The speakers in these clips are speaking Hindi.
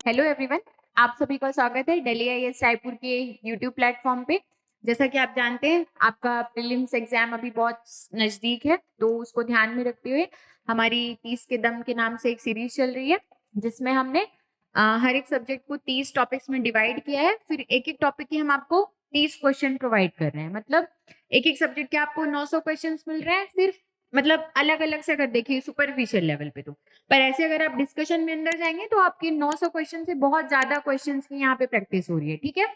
हेलो एवरीवन, आप सभी का स्वागत है दिल्ली आईएएस रायपुर के यूट्यूब प्लेटफॉर्म पे। जैसा कि आप जानते हैं, आपका प्रीलिम्स एग्जाम अभी बहुत नजदीक है, तो उसको ध्यान में रखते हुए हमारी 30 के दम के नाम से एक सीरीज चल रही है, जिसमें हमने हर एक सब्जेक्ट को 30 टॉपिक्स में डिवाइड किया है। फिर एक एक टॉपिक के हम आपको 30 क्वेश्चन प्रोवाइड कर रहे हैं। मतलब एक एक सब्जेक्ट के आपको 900 क्वेश्चन मिल रहे हैं, सिर्फ मतलब अलग अलग से अगर देखिए सुपरफिशियल लेवल पे तो। पर ऐसे अगर आप डिस्कशन में अंदर जाएंगे तो आपके 900 क्वेश्चन से बहुत ज्यादा क्वेश्चंस की यहाँ पे प्रैक्टिस हो रही है। ठीक है,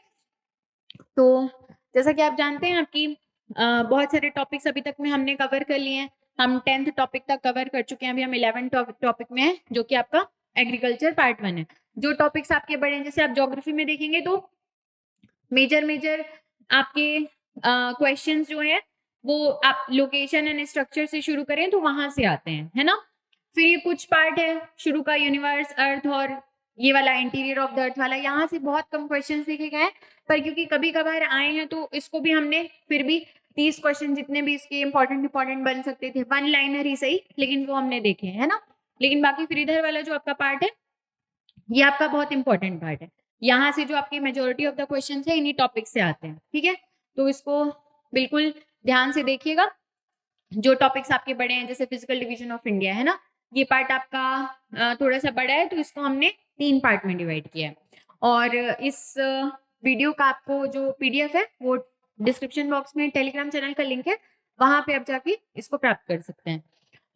तो जैसा कि आप जानते हैं, आपकी बहुत सारे टॉपिक्स अभी तक में हमने कवर कर लिए हैं। हम 10th टॉपिक तक कवर कर चुके हैं, अभी हम 11th टॉपिक में है, जो कि आपका एग्रीकल्चर पार्ट 1 है। जो टॉपिक्स आपके बड़े हैं, जैसे आप ज्योग्राफी में देखेंगे तो मेजर मेजर आपके क्वेश्चंस जो है वो आप लोकेशन एंड स्ट्रक्चर से शुरू करें तो वहां से आते हैं, है ना। फिर ये कुछ पार्ट है शुरू का, यूनिवर्स, अर्थ और ये वाला इंटीरियर ऑफ द अर्थ वाला, यहाँ से बहुत कम क्वेश्चंस लिखे गए हैं। पर क्योंकि कभी कभार आए हैं तो इसको भी हमने फिर भी 30 क्वेश्चन जितने भी इसके इंपॉर्टेंट बन सकते थे, वन लाइनर ही सही, लेकिन वो हमने देखे है ना। लेकिन बाकी फिर इधर वाला जो आपका पार्ट है, ये आपका बहुत इंपॉर्टेंट पार्ट है। यहाँ से जो आपकी मेजोरिटी ऑफ द क्वेश्चन है इन्हीं टॉपिक से आते हैं। ठीक है, तो इसको बिल्कुल ध्यान से देखिएगा। जो टॉपिक्स आपके बड़े हैं, जैसे फिजिकल डिवीजन ऑफ इंडिया है ना, ये पार्ट आपका थोड़ा सा बड़ा है, तो इसको हमने 3 पार्ट में डिवाइड किया है। और इस वीडियो का आपको जो पीडीएफ है वो डिस्क्रिप्शन बॉक्स में टेलीग्राम चैनल का लिंक है, वहां पे आप जाके इसको प्राप्त कर सकते हैं।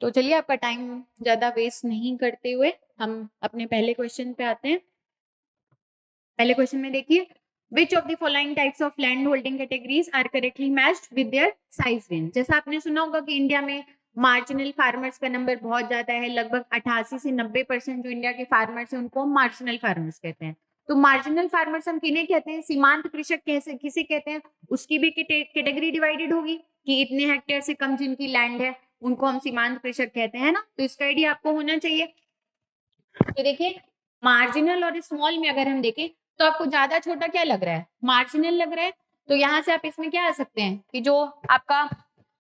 तो चलिए, आपका टाइम ज्यादा वेस्ट नहीं करते हुए हम अपने पहले क्वेश्चन पे आते हैं। पहले क्वेश्चन में देखिए, which of the following types of land holding categories are correctly matched with their size range. जैसा आपने सुना होगा कि इंडिया में मार्जिनल फार्मर्स का नंबर बहुत ज्यादा है, लगभग 88 से 90% जो इंडिया के फार्मर्स हैं उनको हम मार्जिनल फार्मर्स कहते हैं। तो मार्जिनल फार्मर्स हम किन्हें कहते हैं, सीमांत कृषक कैसे किसे कहते हैं, उसकी भी कैटेगरी डिवाइडेड होगी कि इतने हेक्टेयर से कम जिनकी लैंड है उनको हम सीमांत कृषक कहते हैं ना। तो इसका आइडिया आपको होना चाहिए। तो देखिए, मार्जिनल और स्मॉल में अगर हम देखें तो आपको ज्यादा छोटा क्या लग रहा है, मार्जिनल लग रहा है। तो यहाँ से आप इसमें क्या आ सकते हैं कि जो आपका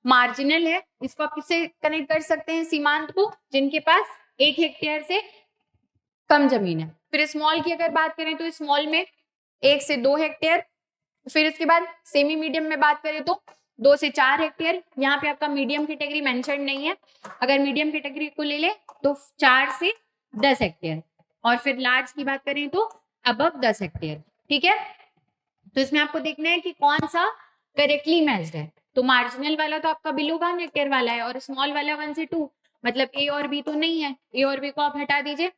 मार्जिनल है इसको आप किससे कनेक्ट कर सकते हैं, सीमांत को, जिनके पास 1 हेक्टेयर से कम जमीन है। फिर स्मॉल की अगर बात करें तो स्मॉल में 1 से 2 हेक्टेयर। फिर इसके बाद सेमी मीडियम में बात करें तो 2 से 4 हेक्टेयर। यहाँ पे आपका मीडियम कैटेगरी मेंशन नहीं है, अगर मीडियम कैटेगरी को ले ले तो 4 से 10 हेक्टेयर। और फिर लार्ज की बात करें तो अबव 10 हेक्टेयर। ठीक है, तो इसमें आपको देखना है कि कौन सा करेक्टली मैच्ड है। तो मार्जिनल वाला तो आपका बिलो 1 हेक्टेयर वाला है और स्मॉल वाला 1 से 2, मतलब ए और बी तो नहीं है। ए और बी को आप हटा दीजिए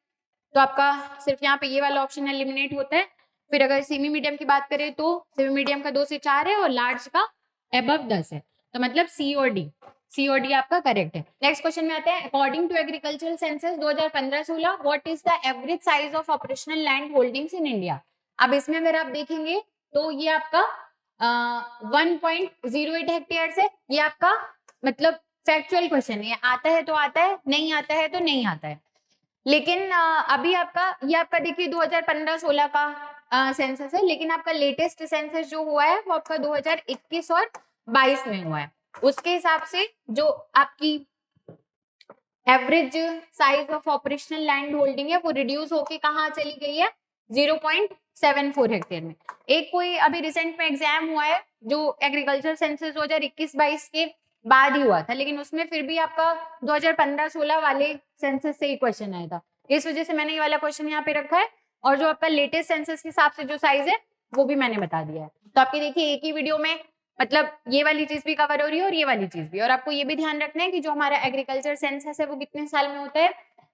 तो आपका सिर्फ यहाँ पे ये वाला ऑप्शन एलिमिनेट होता है। फिर अगर सेमी मीडियम की बात करें तो सेमी मीडियम का 2 से 4 है और लार्ज का अबव 10 है। तो मतलब सी और डी आपका करेक्ट है। नेक्स्ट क्वेश्चन में आते हैं, according to agricultural census 2015-16 what is the average size of operational land holdings in India. अब इसमें अगर आप देखेंगे तो ये आपका 1.08 हेक्टेयर है। ये आपका मतलब फैक्चुअल क्वेश्चन है, आता है तो आता है, नहीं आता है तो नहीं आता है। लेकिन अभी आपका ये आपका देखिए 2015-16 का सेंसस है, लेकिन आपका लेटेस्ट सेंसस जो हुआ है वो आपका 2021 और 22 में हुआ है। उसके हिसाब से जो आपकी average size of operational land holding है वो रिड्यूस होके कहाँ चली गई है, 0.74 हेक्टेयर में। एक कोई अभी रिसेंट में एग्जाम हुआ है जो एग्रीकल्चर सेंसस 2021-22 के बाद ही हुआ था, लेकिन उसमें फिर भी आपका 2015-16 वाले सेंसस से ही क्वेश्चन आया था। इस वजह से मैंने ये वाला क्वेश्चन यहाँ पे रखा है, और जो आपका लेटेस्ट सेंसस के हिसाब से जो साइज है वो भी मैंने बता दिया है। तो आपके देखिए एक ही वीडियो में मतलब ये वाली चीज भी कवर हो रही है और ये वाली चीज भी। और आपको ये भी ध्यान रखना है कि जो हमारा एग्रीकल्चर सेंसस है वो कितने साल में होता है,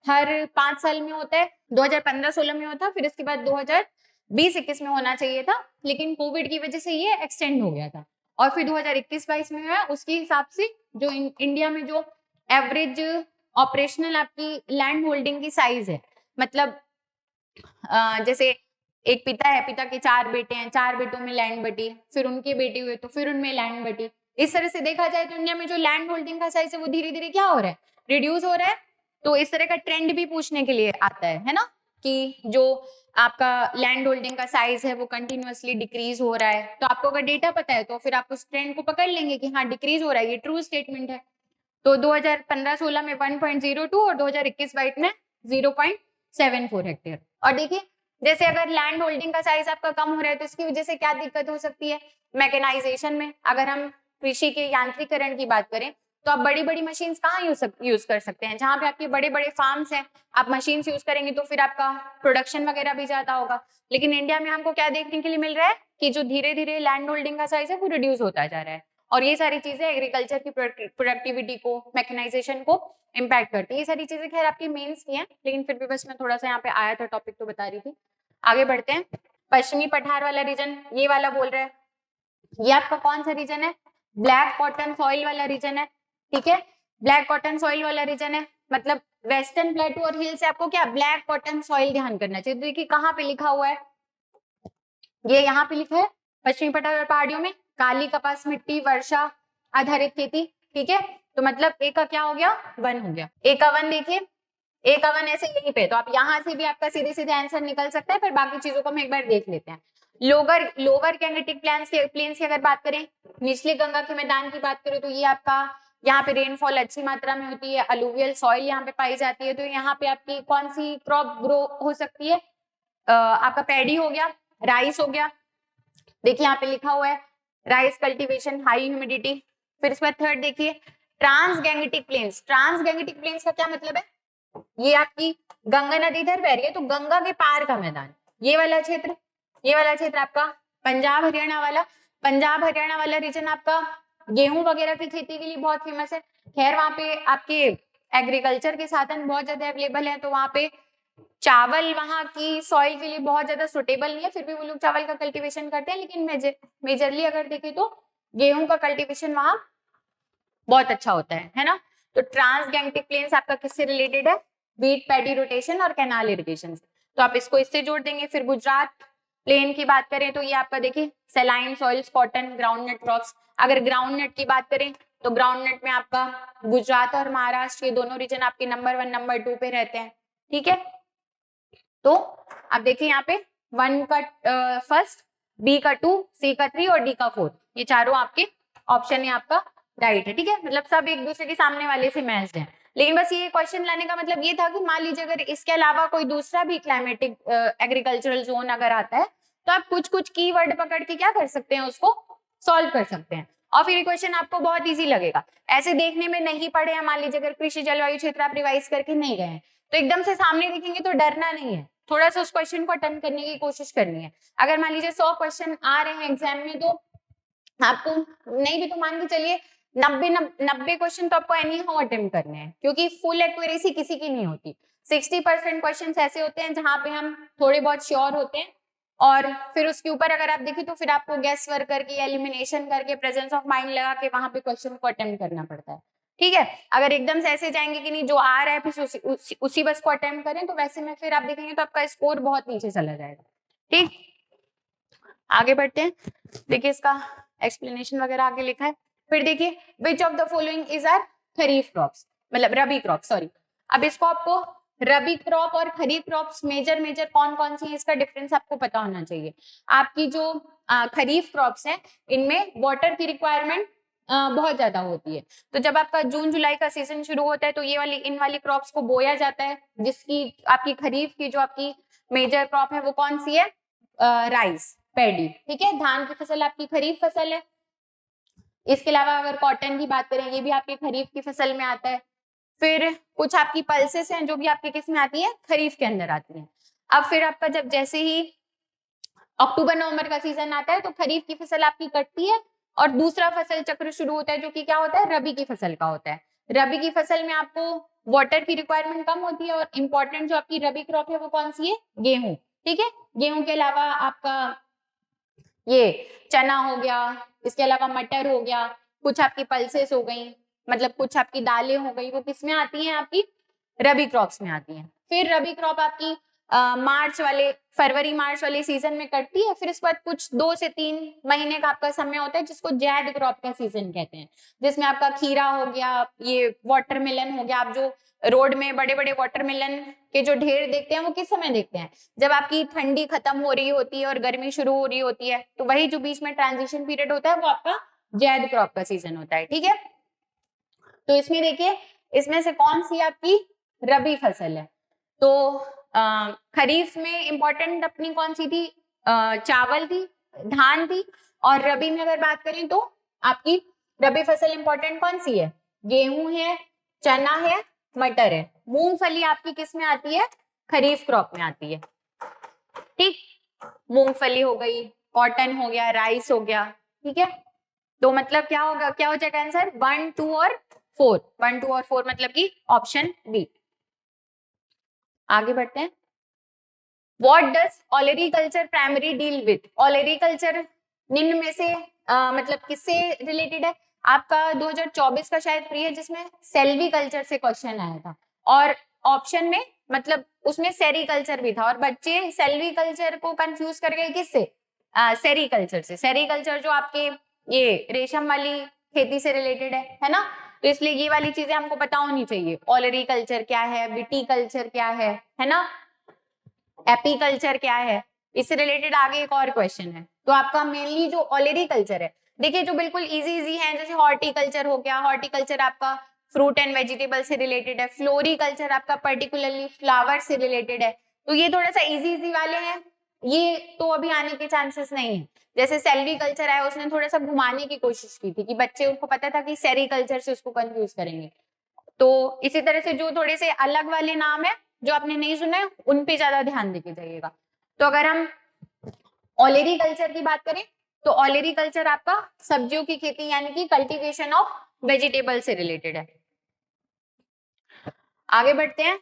हर 5 साल में होता है। 2015-16 में होता, फिर इसके बाद 2020-21 में होना चाहिए था, लेकिन कोविड की वजह से ये एक्सटेंड हो गया था। और फिर 2021-22 में हुआ। उसके हिसाब से जो इंडिया में जो एवरेज ऑपरेशनल आपकी लैंड होल्डिंग की साइज है, मतलब जैसे एक पिता है, पिता के 4 बेटे हैं, 4 बेटों में लैंड बटी, फिर उनके बेटे हुए तो फिर उनमें लैंड बटी। इस तरह से देखा जाए तो इंडिया में जो लैंड होल्डिंग का साइज है वो धीरे धीरे क्या हो रहा है, रिड्यूस हो रहा है। तो इस तरह का ट्रेंड भी पूछने के लिए आता है ना, कि जो आपका लैंड होल्डिंग का साइज है वो कंटिन्यूअसली डिक्रीज हो रहा है। तो आपको अगर डेटा पता है तो फिर आप उस ट्रेंड को पकड़ लेंगे कि हाँ डिक्रीज हो रहा है, ये ट्रू स्टेटमेंट है। तो 2015-16 में 1.02 और 2021-22 में 0.74 हेक्टेयर। और देखिए जैसे अगर लैंड होल्डिंग का साइज आपका कम हो रहा है तो इसकी वजह से क्या दिक्कत हो सकती है, मैकेनाइजेशन में। अगर हम कृषि के यांत्रिकरण की बात करें तो आप बड़ी बड़ी मशीन्स कहाँ यूज कर सकते हैं, जहां पे आपके बड़े बड़े फार्म्स हैं, आप मशीन्स यूज करेंगे तो फिर आपका प्रोडक्शन वगैरह भी ज्यादा होगा। लेकिन इंडिया में हमको क्या देखने के लिए मिल रहा है कि जो धीरे धीरे लैंड होल्डिंग का साइज है वो रिड्यूस होता जा रहा है, और ये सारी चीजें एग्रीकल्चर की प्रोडक्टिविटी को, मैकेनाइजेशन को इम्पैक्ट करती है। ये सारी चीजें खैर आपकी मेंस की हैं, लेकिन फिर भी बस मैं थोड़ा सा यहाँ पे आया था टॉपिक तो बता रही थी। आगे बढ़ते हैं। पश्चिमी पठार वाला रीजन, ये वाला बोल रहा है, ये आपका कौन सा रीजन है, ब्लैक कॉटन सॉइल वाला रीजन है। ठीक है, ब्लैक कॉटन सॉइल वाला रीजन है, मतलब वेस्टर्न प्लेटू और हिल से आपको क्या ब्लैक कॉटन सॉइल ध्यान करना चाहिए। तो देखिए कहाँ पे लिखा हुआ है, ये यहाँ पे लिखा है पश्चिमी पठार पहाड़ियों में काली कपास मिट्टी वर्षा आधारित खेती। ठीक है, तो मतलब ए का क्या हो गया, वन हो गया। ए का वन देखिए, ए का वन ऐसे यहीं पे, तो आप यहां से भी आपका सीधे सीधे आंसर निकल सकता है। फिर बाकी चीजों को हम एक बार देख लेते हैं। लोअर गैंगेटिक प्लेन्स की अगर बात करें, निचले गंगा के मैदान की बात करें तो ये आपका यहाँ पे रेनफॉल अच्छी मात्रा में होती है, अलुवियल सॉइल यहाँ पे पाई जाती है। तो यहाँ पे आपकी कौन सी क्रॉप ग्रो हो सकती है, आपका पैडी हो गया, राइस हो गया। देखिए यहाँ पे लिखा हुआ है राइस कल्टीवेशन, हाई ह्यूमिडिटी। फिर इसके बाद थर्ड देखिए ट्रांसगैंगेटिक प्लेन्स। ट्रांसगैंगेटिक प्लेन्स का क्या मतलब है, ये आपकी गंगा नदी इधर बह रही है तो गंगा के पार का मैदान, ये वाला क्षेत्र, ये वाला क्षेत्र आपका पंजाब हरियाणा वाला। पंजाब हरियाणा वाला रीजन आपका गेहूं वगैरह की खेती के लिए बहुत फेमस है। खैर वहां पे आपके एग्रीकल्चर के साधन बहुत ज्यादा अवेलेबल है, तो वहां पे चावल वहां की सॉइल के लिए बहुत ज्यादा सुटेबल नहीं है, फिर भी वो लोग चावल का कल्टीवेशन करते हैं। लेकिन मेजरली अगर देखें तो गेहूं का कल्टीवेशन वहां बहुत अच्छा होता है ना। तो ट्रांसगैंगेटिक प्लेन्स आपका किससे रिलेटेड है, व्हीट पैडी रोटेशन और कैनाल इरिगेशन से, तो आप इसको इससे जोड़ देंगे। फिर गुजरात प्लेन की बात करें तो ये आपका देखिए सेलाइन सॉइल्स, कॉटन, ग्राउंडनट क्रॉप्स। अगर ग्राउंडनट की बात करें तो ग्राउंडनट में आपका गुजरात और महाराष्ट्र, ये दोनों रीजन आपके नंबर 1 नंबर 2 पे रहते हैं। ठीक है, तो आप देखिए यहाँ पे 1 का फर्स्ट, बी का 2, सी का 3 और डी का 4, ये चारों आपके ऑप्शन है आपका राइट है। ठीक है, मतलब सब एक दूसरे के सामने वाले से मैच्ड हैं। लेकिन बस ये क्वेश्चन लाने का मतलब ये था कि मान लीजिए अगर इसके अलावा कोई दूसरा भी क्लाइमेटिक एग्रीकल्चरल जोन अगर आता है तो आप कुछ कुछ कीवर्ड पकड़ के क्या कर सकते हैं, उसको सॉल्व कर सकते हैं, और फिर ये क्वेश्चन आपको बहुत ईजी लगेगा। ऐसे देखने में नहीं पढ़े हैं, मान लीजिए अगर कृषि जलवायु क्षेत्र आप रिवाइज करके नहीं गए हैं तो एकदम से सामने देखेंगे तो डरना नहीं है, थोड़ा सा उस क्वेश्चन को अटेम्प्ट करने की कोशिश करनी है। अगर मान लीजिए 100 क्वेश्चन आ रहे हैं एग्जाम में तो आपको नहीं भी तो मान के चलिए 90 क्वेश्चन तो आपको एनी हाउ अटेम्प्ट करने हैं, क्योंकि फुल एक्यूरेसी किसी की नहीं होती। 60% क्वेश्चन ऐसे होते हैं जहां पे हम थोड़े बहुत श्योर होते हैं, और फिर उसके ऊपर अगर आप देखें तो फिर आपको गैस वर्क करके, एलिमिनेशन करके, प्रेजेंस ऑफ माइंड लगा के वहां पे क्वेश्चन को अटेम्प्ट करना पड़ता है। ठीक है, अगर एकदम से ऐसे जाएंगे कि नहीं जो आ रहा है फिर उसी बस को अटेम्प्ट करें तो वैसे में फिर आप देखेंगे तो आपका स्कोर बहुत नीचे चला जाएगा। ठीक, आगे बढ़ते हैं। देखिए इसका एक्सप्लेनेशन वगैरह आगे लिखा है। फिर देखिए which of the following is are kharif crops, मतलब रबी क्रॉप, सॉरी। अब इसको आपको रबी क्रॉप और खरीफ क्रॉप्स मेजर कौन कौन सी है इसका डिफरेंस आपको पता होना चाहिए। आपकी जो खरीफ क्रॉप्स हैं इनमें वाटर की रिक्वायरमेंट बहुत ज्यादा होती है, तो जब आपका जून जुलाई का सीजन शुरू होता है तो ये वाली इन वाली क्रॉप्स को बोया जाता है, जिसकी आपकी खरीफ की जो आपकी मेजर क्रॉप है वो कौन सी है, राइस, पैडी। ठीक है, धान की फसल आपकी खरीफ फसल है। इसके अलावा अगर कॉटन की बात करें ये भी आपके खरीफ की फसल में आता है। फिर कुछ आपकी पल्सेस हैं जो भी आपके किस में आती है, खरीफ के अंदर आती है। अब फिर आपका जब जैसे ही अक्टूबर नवंबर का सीजन आता है तो खरीफ की फसल आपकी कटती है और दूसरा फसल चक्र शुरू होता है जो कि क्या होता है, रबी की फसल का होता है। रबी की फसल में आपको वाटर की रिक्वायरमेंट कम होती है और इंपॉर्टेंट जो आपकी रबी क्रॉप है वो कौन सी है, गेहूं। ठीक है, गेहूं के अलावा आपका ये चना हो गया, इसके अलावा मटर हो गया, कुछ आपकी पल्सेस हो गई, मतलब कुछ आपकी दालें हो गई, वो किस में आती हैं, आपकी रबी क्रॉप्स में आती हैं। फिर रबी क्रॉप आपकी फरवरी मार्च वाले सीजन में कटती है। फिर इसके बाद कुछ 2 से 3 महीने का आपका समय होता है जिसको जैद क्रॉप का सीजन कहते हैं, जिसमें आपका खीरा हो गया, ये वाटरमेलन हो गया। आप जो रोड में बड़े बड़े वाटरमेलन के जो ढेर देखते हैं वो किस समय देखते हैं, जब आपकी ठंडी खत्म हो रही होती है और गर्मी शुरू हो रही होती है, तो वही जो बीच में ट्रांजिशन पीरियड होता है वो आपका जैद क्रॉप का सीजन होता है। ठीक है, तो इसमें देखिए इसमें से कौन सी आपकी रबी फसल है, तो खरीफ में इंपॉर्टेंट अपनी कौन सी थी? चावल थी, धान थी। और रबी में अगर बात करें तो आपकी रबी फसल इंपॉर्टेंट कौन सी है? गेहूं है, चना है, मटर है। मूंगफली आपकी किस में आती है? खरीफ क्रॉप में आती है। ठीक, मूंगफली हो गई, कॉटन हो गया, राइस हो गया। ठीक है, तो मतलब क्या होगा, क्या हो जाएगा आंसर? 1, 2 और 4। 1, 2 और 4 मतलब कि ऑप्शन बी। आगे बढ़ते हैं। What does olericulture primary deal with? Olericulture निम्न में से मतलब किससे रिलेटेड है? आपका 2024 का शायद प्री है जिसमें सेल्वीकल्चर से क्वेश्चन आया था, और ऑप्शन में मतलब उसमें सेरीकल्चर भी था, और बच्चे सेल्वीकल्चर को कंफ्यूज कर गए किससे? सेरीकल्चर से। सेरीकल्चर जो आपके ये रेशम वाली खेती से रिलेटेड है ना? तो इसलिए ये वाली चीजें हमको पता होनी चाहिए। ओलेरीकल्चर क्या है, विटीकल्चर क्या है ना, एपीकल्चर क्या है, इससे रिलेटेड आगे एक और क्वेश्चन है। तो आपका मेनली जो ओलेरीकल्चर है, देखिए जो बिल्कुल इजी इजी है, जैसे हॉर्टिकल्चर हो गया, हॉर्टिकल्चर आपका फ्रूट एंड वेजिटेबल से रिलेटेड है। फ्लोरिकल्चर आपका पर्टिकुलरली फ्लावर से रिलेटेड है। तो ये थोड़ा सा इजी इजी वाले हैं, ये तो अभी आने के चांसेस नहीं है। जैसे सेल्वीकल्चर है, उसने थोड़ा सा घुमाने की कोशिश की थी कि बच्चे, उनको पता था कि सेरीकल्चर से उसको कंफ्यूज करेंगे। तो इसी तरह से जो थोड़े से अलग वाले नाम है जो आपने नहीं सुना है, उन पे ज्यादा ध्यान देके जाइएगा। तो अगर हम ओलेरीकल्चर की बात करें तो ओलेरीकल्चर आपका सब्जियों की खेती यानी कि कल्टीवेशन ऑफ वेजिटेबल से रिलेटेड है। आगे बढ़ते हैं।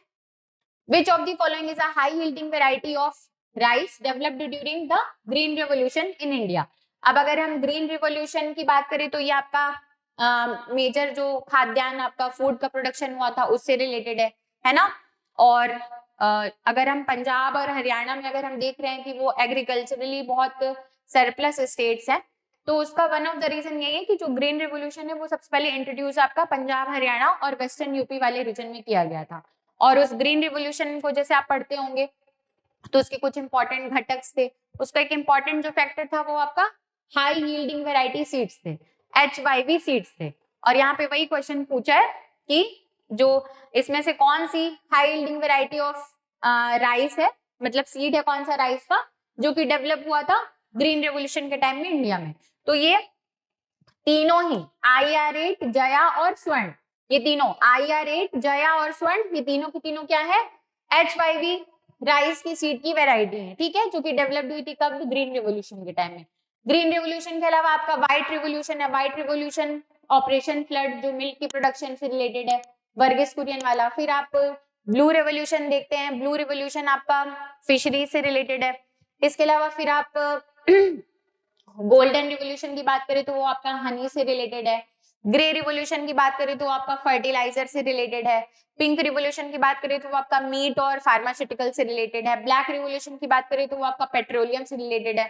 Which of the following is a high yielding variety of rice developed during the green revolution in India? अब अगर हम ग्रीन रिवोल्यूशन की बात करें तो ये आपका मेजर जो खाद्यान्न आपका फूड का प्रोडक्शन हुआ था उससे रिलेटेड है ना? और अगर हम पंजाब और हरियाणा में अगर हम देख रहे हैं कि वो एग्रीकल्चरली बहुत सरप्लस स्टेट्स है, तो उसका वन ऑफ द रीजन यही है कि जो ग्रीन रिवोल्यूशन है वो सबसे पहले इंट्रोड्यूस आपका पंजाब, हरियाणा और वेस्टर्न यूपी वाले रीजन में किया गया था। और उस ग्रीन रिवोल्यूशन को जैसे आप पढ़ते होंगे तो उसके कुछ इंपॉर्टेंट घटक थे। उसका एक इंपॉर्टेंट जो फैक्टर था वो आपका हाई यील्डिंग वैरायटी सीड्स थे, HYV सीड्स थे। और यहाँ पे वही क्वेश्चन पूछा है कि जो इसमें से कौन सी high yielding variety of rice है, मतलब सीड है कौन सा राइस का, जो कि डेवलप हुआ था ग्रीन रेवोल्यूशन के टाइम में इंडिया में। तो ये तीनों ही IR8, जया और स्वर्ण, ये तीनों IR8, जया और स्वर्ण, ये तीनों की तीनों क्या है? HYV राइस की सीड की वेराइटी है। ठीक है, जो कि डेवलप्ड हुई थी कब? ग्रीन रेवोल्यूशन के टाइम में। ग्रीन रेवोल्यूशन के अलावा आपका व्हाइट रेवोल्यूशन है। व्हाइट रेवोल्यूशन ऑपरेशन फ्लड जो मिल्क की प्रोडक्शन से रिलेटेड है, वर्गीस कुरियन वाला। फिर आप ब्लू रेवोल्यूशन देखते हैं, ब्लू रेवोल्यूशन आपका फिशरीज से रिलेटेड है। इसके अलावा फिर आप गोल्डन रिवोल्यूशन की बात करें तो वो आपका हनी से रिलेटेड है। ग्रे रिवोल्यूशन की बात करें तो आपका फर्टिलाइजर से रिलेटेड है। पिंक रिवोल्यूशन की बात करें तो वो आपका मीट और फार्मास्यूटिकल से रिलेटेड है। ब्लैक रिवोल्यूशन की बात करें तो वो आपका पेट्रोलियम से रिलेटेड है।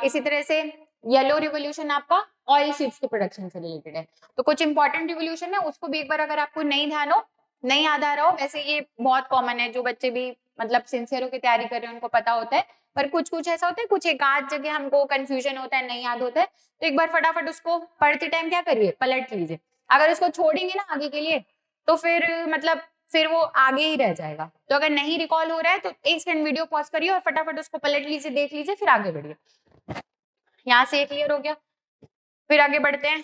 इसी तरह से येलो रिवोल्यूशन आपका ऑयल सीड्स के प्रोडक्शन से रिलेटेड है। तो कुछ इंपॉर्टेंट रिवोल्यूशन है, उसको भी एक बार अगर आपको नहीं ध्यान हो, नहीं याद आ रहा हो, वैसे ये बहुत कॉमन है, जो बच्चे भी मतलब सिंसियर होकर तैयारी कर रहे हैं उनको पता होता है, पर कुछ कुछ ऐसा होता है, कुछ एक आध जगह हमको कंफ्यूजन होता है, नहीं याद होता है। तो एक बार फटाफट उसको पढ़ते टाइम क्या करिए, पलट लीजिए। अगर उसको छोड़ेंगे ना आगे के लिए तो फिर मतलब फिर वो आगे ही रह जाएगा। तो अगर नहीं रिकॉल हो रहा है तो 1 सेकंड वीडियो पॉज करिए और फटाफट उसको पलट लीजिए, देख लीजिए, फिर आगे बढ़िए। यहाँ से क्लियर हो गया, फिर आगे बढ़ते हैं।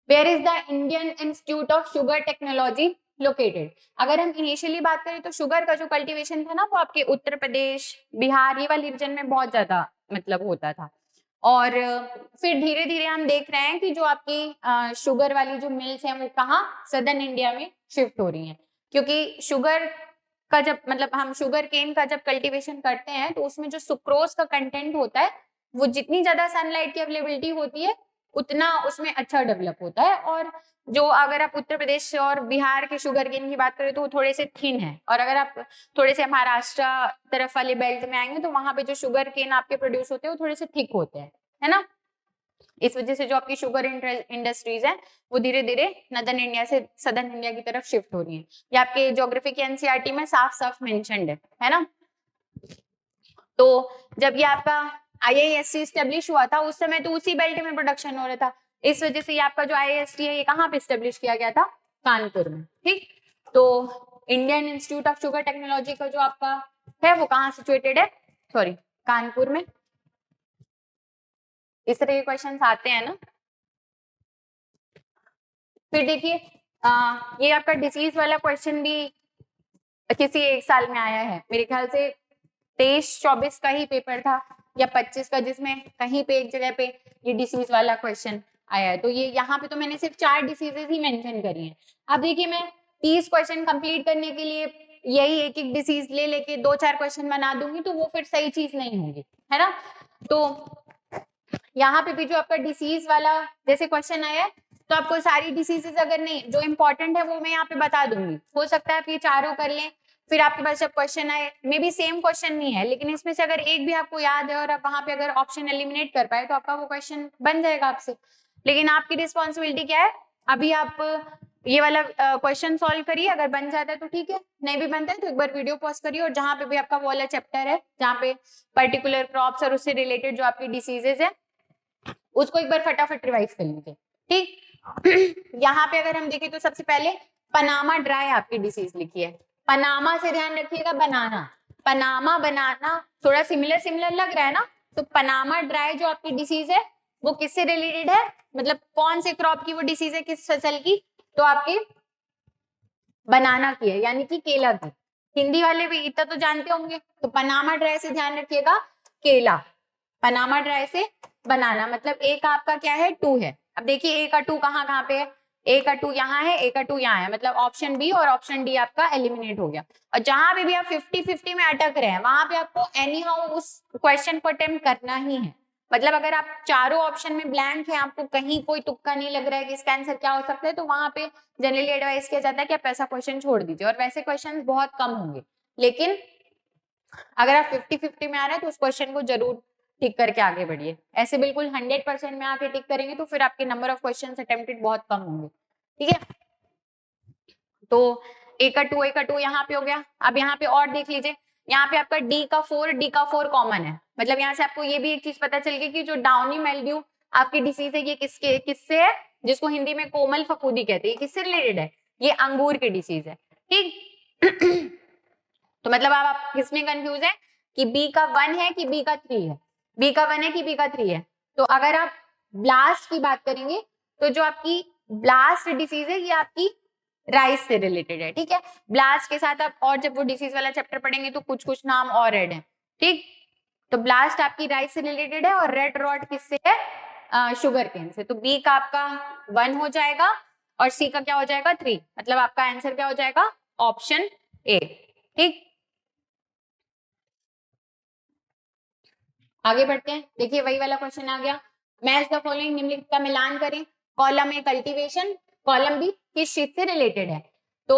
Where is the Indian Institute of Sugar Technology located? अगर हम इनिशियली बात करें तो शुगर का जो कल्टीवेशन था ना वो आपके उत्तर प्रदेश, बिहार, ये वाले रीजन में बहुत ज्यादा मतलब होता था। और फिर धीरे धीरे हम देख रहे हैं कि जो आपकी शुगर वाली जो मिल्स हैं वो कहाँ, सदर्न इंडिया में शिफ्ट हो रही हैं। क्योंकि शुगर का जब मतलब हम शुगर केन का जब कल्टीवेशन करते हैं तो उसमें जो सुक्रोज का कंटेंट होता है वो जितनी ज्यादा सनलाइट की अवेलेबिलिटी होती है उतना उसमें अच्छा डेवलप होता है। और जो अगर आप उत्तर प्रदेश और बिहार के शुगर केन की बात करें तो वो थोड़े से थिन है, और अगर आप थोड़े से महाराष्ट्र तरफ वाले बेल्ट में आएंगे तो वहां पे जो शुगर केन आपके प्रोड्यूस होते हैं वो थोड़े से थिक होते हैं, है ना? इस वजह से जो आपकी शुगर इंडस्ट्रीज है वो धीरे धीरे नदर्न इंडिया से सदर्न इंडिया की तरफ शिफ्ट हो रही है। ये आपके ज्योग्राफी की एनसीईआरटी में साफ साफ मेंशन्ड है ना? तो जब ये आपका IISc स्टेब्लिश हुआ था उस समय तो उसी बेल्ट में प्रोडक्शन हो रहा था। इस वजह से ये आपका जो IISc है ये कहाँ पे स्टेब्लिश किया गया था? कानपुर में। ठीक, तो Indian Institute of Sugar technology का जो आपका है वो कहाँ सिचुएटेड है? सॉरी, कानपुर में। इस तरह के क्वेश्चन आते हैं ना। फिर देखिए ये आपका डिसीज वाला क्वेश्चन भी किसी एक साल में आया है, मेरे ख्याल से 23-24 का ही पेपर था या 25 का, जिसमें कहीं पे एक जगह पे ये डिसीज वाला क्वेश्चन आया है। तो ये यहाँ पे तो मैंने सिर्फ 4 डिसीजेज ही मेंशन करी हैं। अब देखिए मैं 30 क्वेश्चन कंप्लीट करने के लिए यही एक एक डिसीज ले लेके 2-4 क्वेश्चन बना दूंगी तो वो फिर सही चीज नहीं होगी, है ना। तो यहाँ पे भी जो आपका डिसीज वाला जैसे क्वेश्चन आया है तो आपको सारी डिसीजेज अगर नहीं जो इंपॉर्टेंट है वो मैं यहाँ पे बता दूंगी, हो सकता है आप ये चारों कर लें, फिर आपके पास जब क्वेश्चन आए मे बी सेम क्वेश्चन नहीं है लेकिन इसमें से अगर एक भी आपको याद है और आप वहां पे अगर ऑप्शन एलिमिनेट कर पाए तो आपका वो क्वेश्चन बन जाएगा आपसे। लेकिन आपकी रिस्पॉन्सिबिलिटी क्या है, अभी आप ये वाला क्वेश्चन सॉल्व करिए, अगर बन जाता है तो ठीक है, नहीं भी बनता है तो एक बार वीडियो पॉज करिए और जहां पे भी आपका वो वाला चैप्टर है जहाँ पे पर्टिकुलर क्रॉप्स और उससे रिलेटेड जो आपकी डिसीजेज है उसको एक बार फटाफट रिवाइज कर लीजिए, ठीक। यहाँ पे अगर हम देखें तो सबसे पहले पनामा ड्राई आपकी डिसीज लिखी है। पनामा से ध्यान रखिएगा, बनाना, पनामा बनाना थोड़ा सिमिलर लग रहा है ना। तो पनामा ड्राई जो आपकी डिसीज है वो किससे रिलेटेड है, मतलब कौन से क्रॉप की वो डिसीज है, किस फसल की, तो आपकी बनाना की है, यानी कि केला की। हिंदी वाले भी इतना तो जानते होंगे। तो पनामा ड्राई से ध्यान रखिएगा केला, पनामा ड्राई से बनाना, मतलब ए का आपका क्या है 2 है। अब देखिए ए का 2 कहाँ पे है, ए का 2 यहाँ है, ए का 2 यहाँ है, मतलब ऑप्शन बी और ऑप्शन डी आपका एलिमिनेट हो गया। और जहां पे भी आप 50-50 में अटक रहे हैं वहां पे आपको एनी हाउ उस क्वेश्चन को अटेम्प्ट करना ही है। मतलब अगर आप चारों ऑप्शन में ब्लैंक है, आपको कहीं कोई तुक्का नहीं लग रहा है कि इसका आंसर क्या हो सकता है, तो वहां पे जनरली एडवाइस किया जाता है कि आप ऐसा क्वेश्चन छोड़ दीजिए। और वैसे क्वेश्चन बहुत कम होंगे, लेकिन अगर आप 50-50 में आ रहे हैं तो उस क्वेश्चन को जरूर टिक करके आगे बढ़िए। ऐसे बिल्कुल 100% में आके टिक करेंगे तो फिर आपके नंबर ऑफ क्वेश्चन अटेम्प्टेड बहुत कम होंगे, ठीक है। तो ए का 2 यहाँ पे हो गया। अब यहाँ पे और देख लीजिए, यहाँ पे आपका डी का 4 कॉमन है, मतलब यहाँ से आपको ये भी एक चीज पता चल गई कि जो डाउनी मेल्ड्यू आपकी डिसीज है ये किससे है, जिसको हिंदी में कोमल फफूंदी कहते हैं, किससे रिलेटेड है, ये अंगूर की डिसीज है, ठीक। तो मतलब आप किसमें कंफ्यूज है कि बी का 1 है कि बी का 3 है, बी का 1 है कि बी का 3 है। तो अगर आप ब्लास्ट की बात करेंगे तो जो आपकी ब्लास्ट डिसीज है ये आपकी राइस से रिलेटेड है, ठीक है। ब्लास्ट के साथ आप और जब वो डिसीज वाला चैप्टर पढ़ेंगे तो कुछ कुछ नाम और ऐड है, ठीक। तो ब्लास्ट आपकी राइस से रिलेटेड है और रेड रॉट किससे है, शुगर केन से। तो बी का आपका 1 हो जाएगा और सी का क्या हो जाएगा 3, मतलब आपका आंसर क्या हो जाएगा ऑप्शन ए, ठीक। आगे बढ़ते हैं, देखिए वही वाला क्वेश्चन आ गया, मैच द फॉलोइंग, निम्नलिखित का मिलान करें। Column A cultivation, column B किस चीज से रिलेटेड है। तो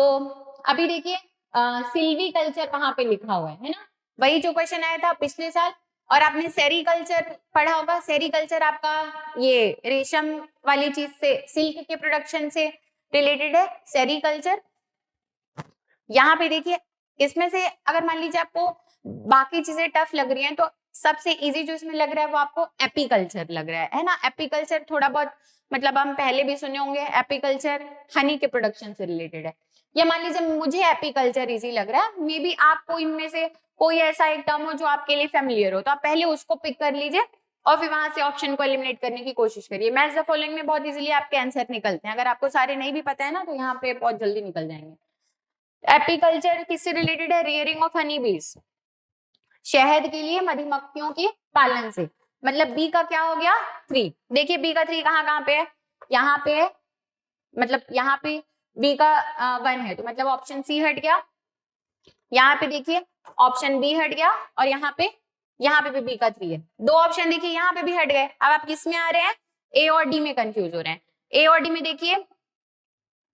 अभी देखिए सिल्वी कल्चर वहां पे लिखा हुआ है ना, वही जो क्वेश्चन आया था पिछले साल। और आपने सेरीकल्चर पढ़ा होगा, सेरीकल्चर आपका ये रेशम वाली चीज से, सिल्क के प्रोडक्शन से रिलेटेड है सेरीकल्चर। यहाँ पे देखिए इसमें से अगर मान लीजिए आपको बाकी चीजें टफ लग रही हैं तो सबसे इजी जो इसमें लग रहा है वो आपको एपीकल्चर लग रहा है ना। एपीकल्चर थोड़ा बहुत मतलब हम पहले भी सुने होंगे, एपीकल्चर हनी के प्रोडक्शन से रिलेटेड है। या मान लीजिए मुझे एपीकल्चर इजी लग रहा है, मे बी आपको इनमें से कोई ऐसा एक टर्म हो जो आपके लिए फेमिलियर हो, तो आप पहले उसको पिक कर लीजिए और फिर वहां से ऑप्शन को एलिमिनेट करने की कोशिश करिए। मैच द फॉलोइंग में बहुत इजीली आपके आंसर निकलते हैं, अगर आपको सारे नहीं भी पता है ना तो यहाँ पे बहुत जल्दी निकल जाएंगे। एपीकल्चर किससे रिलेटेड है, रियरिंग ऑफ हनी बीज, शहद के लिए मधुमक्खियों के पालन से। मतलब बी का क्या हो गया 3, देखिए बी का 3 कहाँ पे है, यहाँ पे है, मतलब यहाँ पे बी का 1 है तो मतलब ऑप्शन सी हट गया, यहाँ पे देखिए ऑप्शन बी हट गया और यहाँ पे भी बी का 3 है। 2 ऑप्शन देखिए यहाँ पे भी हट गए। अब आप किस में आ रहे हैं, ए और डी में कंफ्यूज हो रहे हैं। ए और डी में देखिए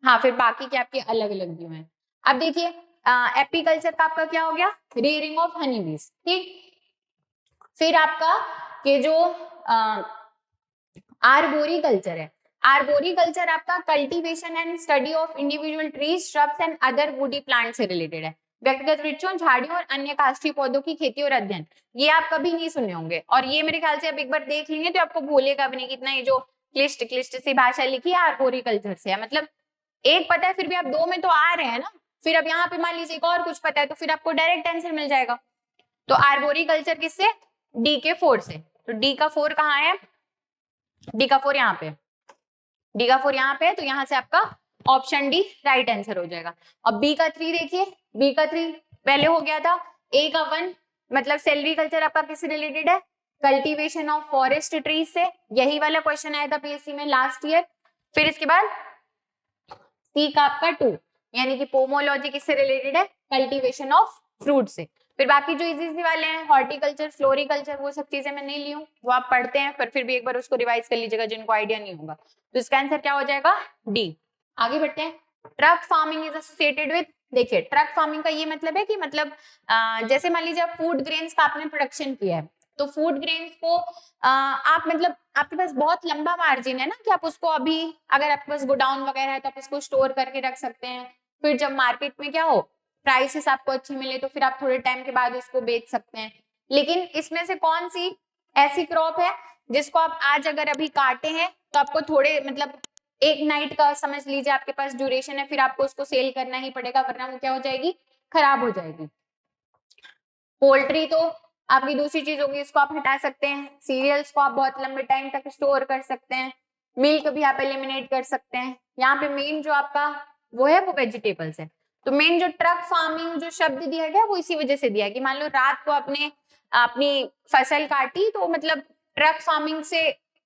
हाँ, फिर बाकी के आपके अलग अलग व्यू हैं। अब देखिए एपीकल्चर का आपका क्या हो गया, रियरिंग ऑफ हनी बीज, ठीक। फिर आपका ये जो आर्बोरिकल्चर है, आर्बोरिकल्चर आपका cultivation and study of individual trees, shrubs and other woody plant से रिलेटेड है। व्यक्तिगत वृक्षों, झाड़ियों और अन्य काष्ठीय पौधों की खेती और अध्ययन, ये आप कभी नहीं सुने होंगे और ये मेरे ख्याल से आप एक बार देख लेंगे तो आपको भूलेगा भी नहीं कितना ये जो क्लिष्ट सी भाषा लिखी है आर्बोरिकल्चर से है। मतलब एक पता है फिर भी आप 2 में तो आ रहे हैं ना, फिर अब यहाँ पे मान लीजिए एक और कुछ पता है तो फिर आपको डायरेक्ट आंसर मिल जाएगा। तो आर्बोरिकल्चर किससे, डी के 4 से, तो डी का 4 कहाँ है, डी का 4 यहाँ पे, डी का 4 यहाँ पे है, तो यहाँ से आपका ऑप्शन डी राइट आंसर हो जाएगा। अब बी का 3 देखिए, बी का 3 पहले हो गया था, ए का 1 मतलब सेल्वीकल्चर आपका किससे रिलेटेड है, कल्टीवेशन ऑफ फॉरेस्ट ट्रीज से, यही वाला क्वेश्चन आया था पीएससी में लास्ट ईयर। फिर इसके बाद सी का आपका 2 यानी कि पोमोलॉजी किससे रिलेटेड है, कल्टीवेशन ऑफ फ्रूट से। फिर बाकी जो इजी वाले हैं हॉर्टिकल्चर, फ्लोरिकल्चर, वो सब चीजें मैं नहीं ली हूँ, वो आप पढ़ते हैं फिर भी एक बार उसको रिवाइज कर लीजिएगा जिनको आइडिया नहीं होगा। तो इसका आंसर क्या हो जाएगा, डी। आगे बढ़ते हैं, truck farming is associated with, देखिए ट्रक फार्मिंग का ये मतलब है कि मतलब जैसे मान लीजिए आप फूड ग्रेन्स का आपने प्रोडक्शन किया है, तो फूड ग्रेन्स को आप मतलब आपके पास बहुत लंबा मार्जिन है ना कि आप उसको अभी अगर आपके पास गोडाउन वगैरह है तो आप उसको स्टोर करके रख सकते हैं, फिर जब मार्केट में क्या हो प्राइसेस आपको अच्छे मिले तो फिर आप थोड़े टाइम के बाद उसको बेच सकते हैं। लेकिन इसमें से कौन सी ऐसी क्रॉप है जिसको आप आज अगर अभी काटे हैं तो आपको थोड़े मतलब एक नाइट का समझ लीजिए आपके पास ड्यूरेशन है, फिर आपको उसको सेल करना ही पड़ेगा वरना वो क्या हो जाएगी, खराब हो जाएगी। पोल्ट्री तो आपकी दूसरी चीज होगी, इसको आप हटा सकते हैं, सीरियल्स को आप बहुत लंबे टाइम तक स्टोर कर सकते हैं, मिल्क भी आप एलिमिनेट कर सकते हैं। यहाँ पे मेन जो आपका वो है वो वेजिटेबल्स है। तो मेन जो ट्रक फार्मिंग जो शब्द दिया गया वो इसी वजह से दिया कि मान लो रात को आपने अपनी फसल काटी तो मतलब ट्रक फार्मिंग से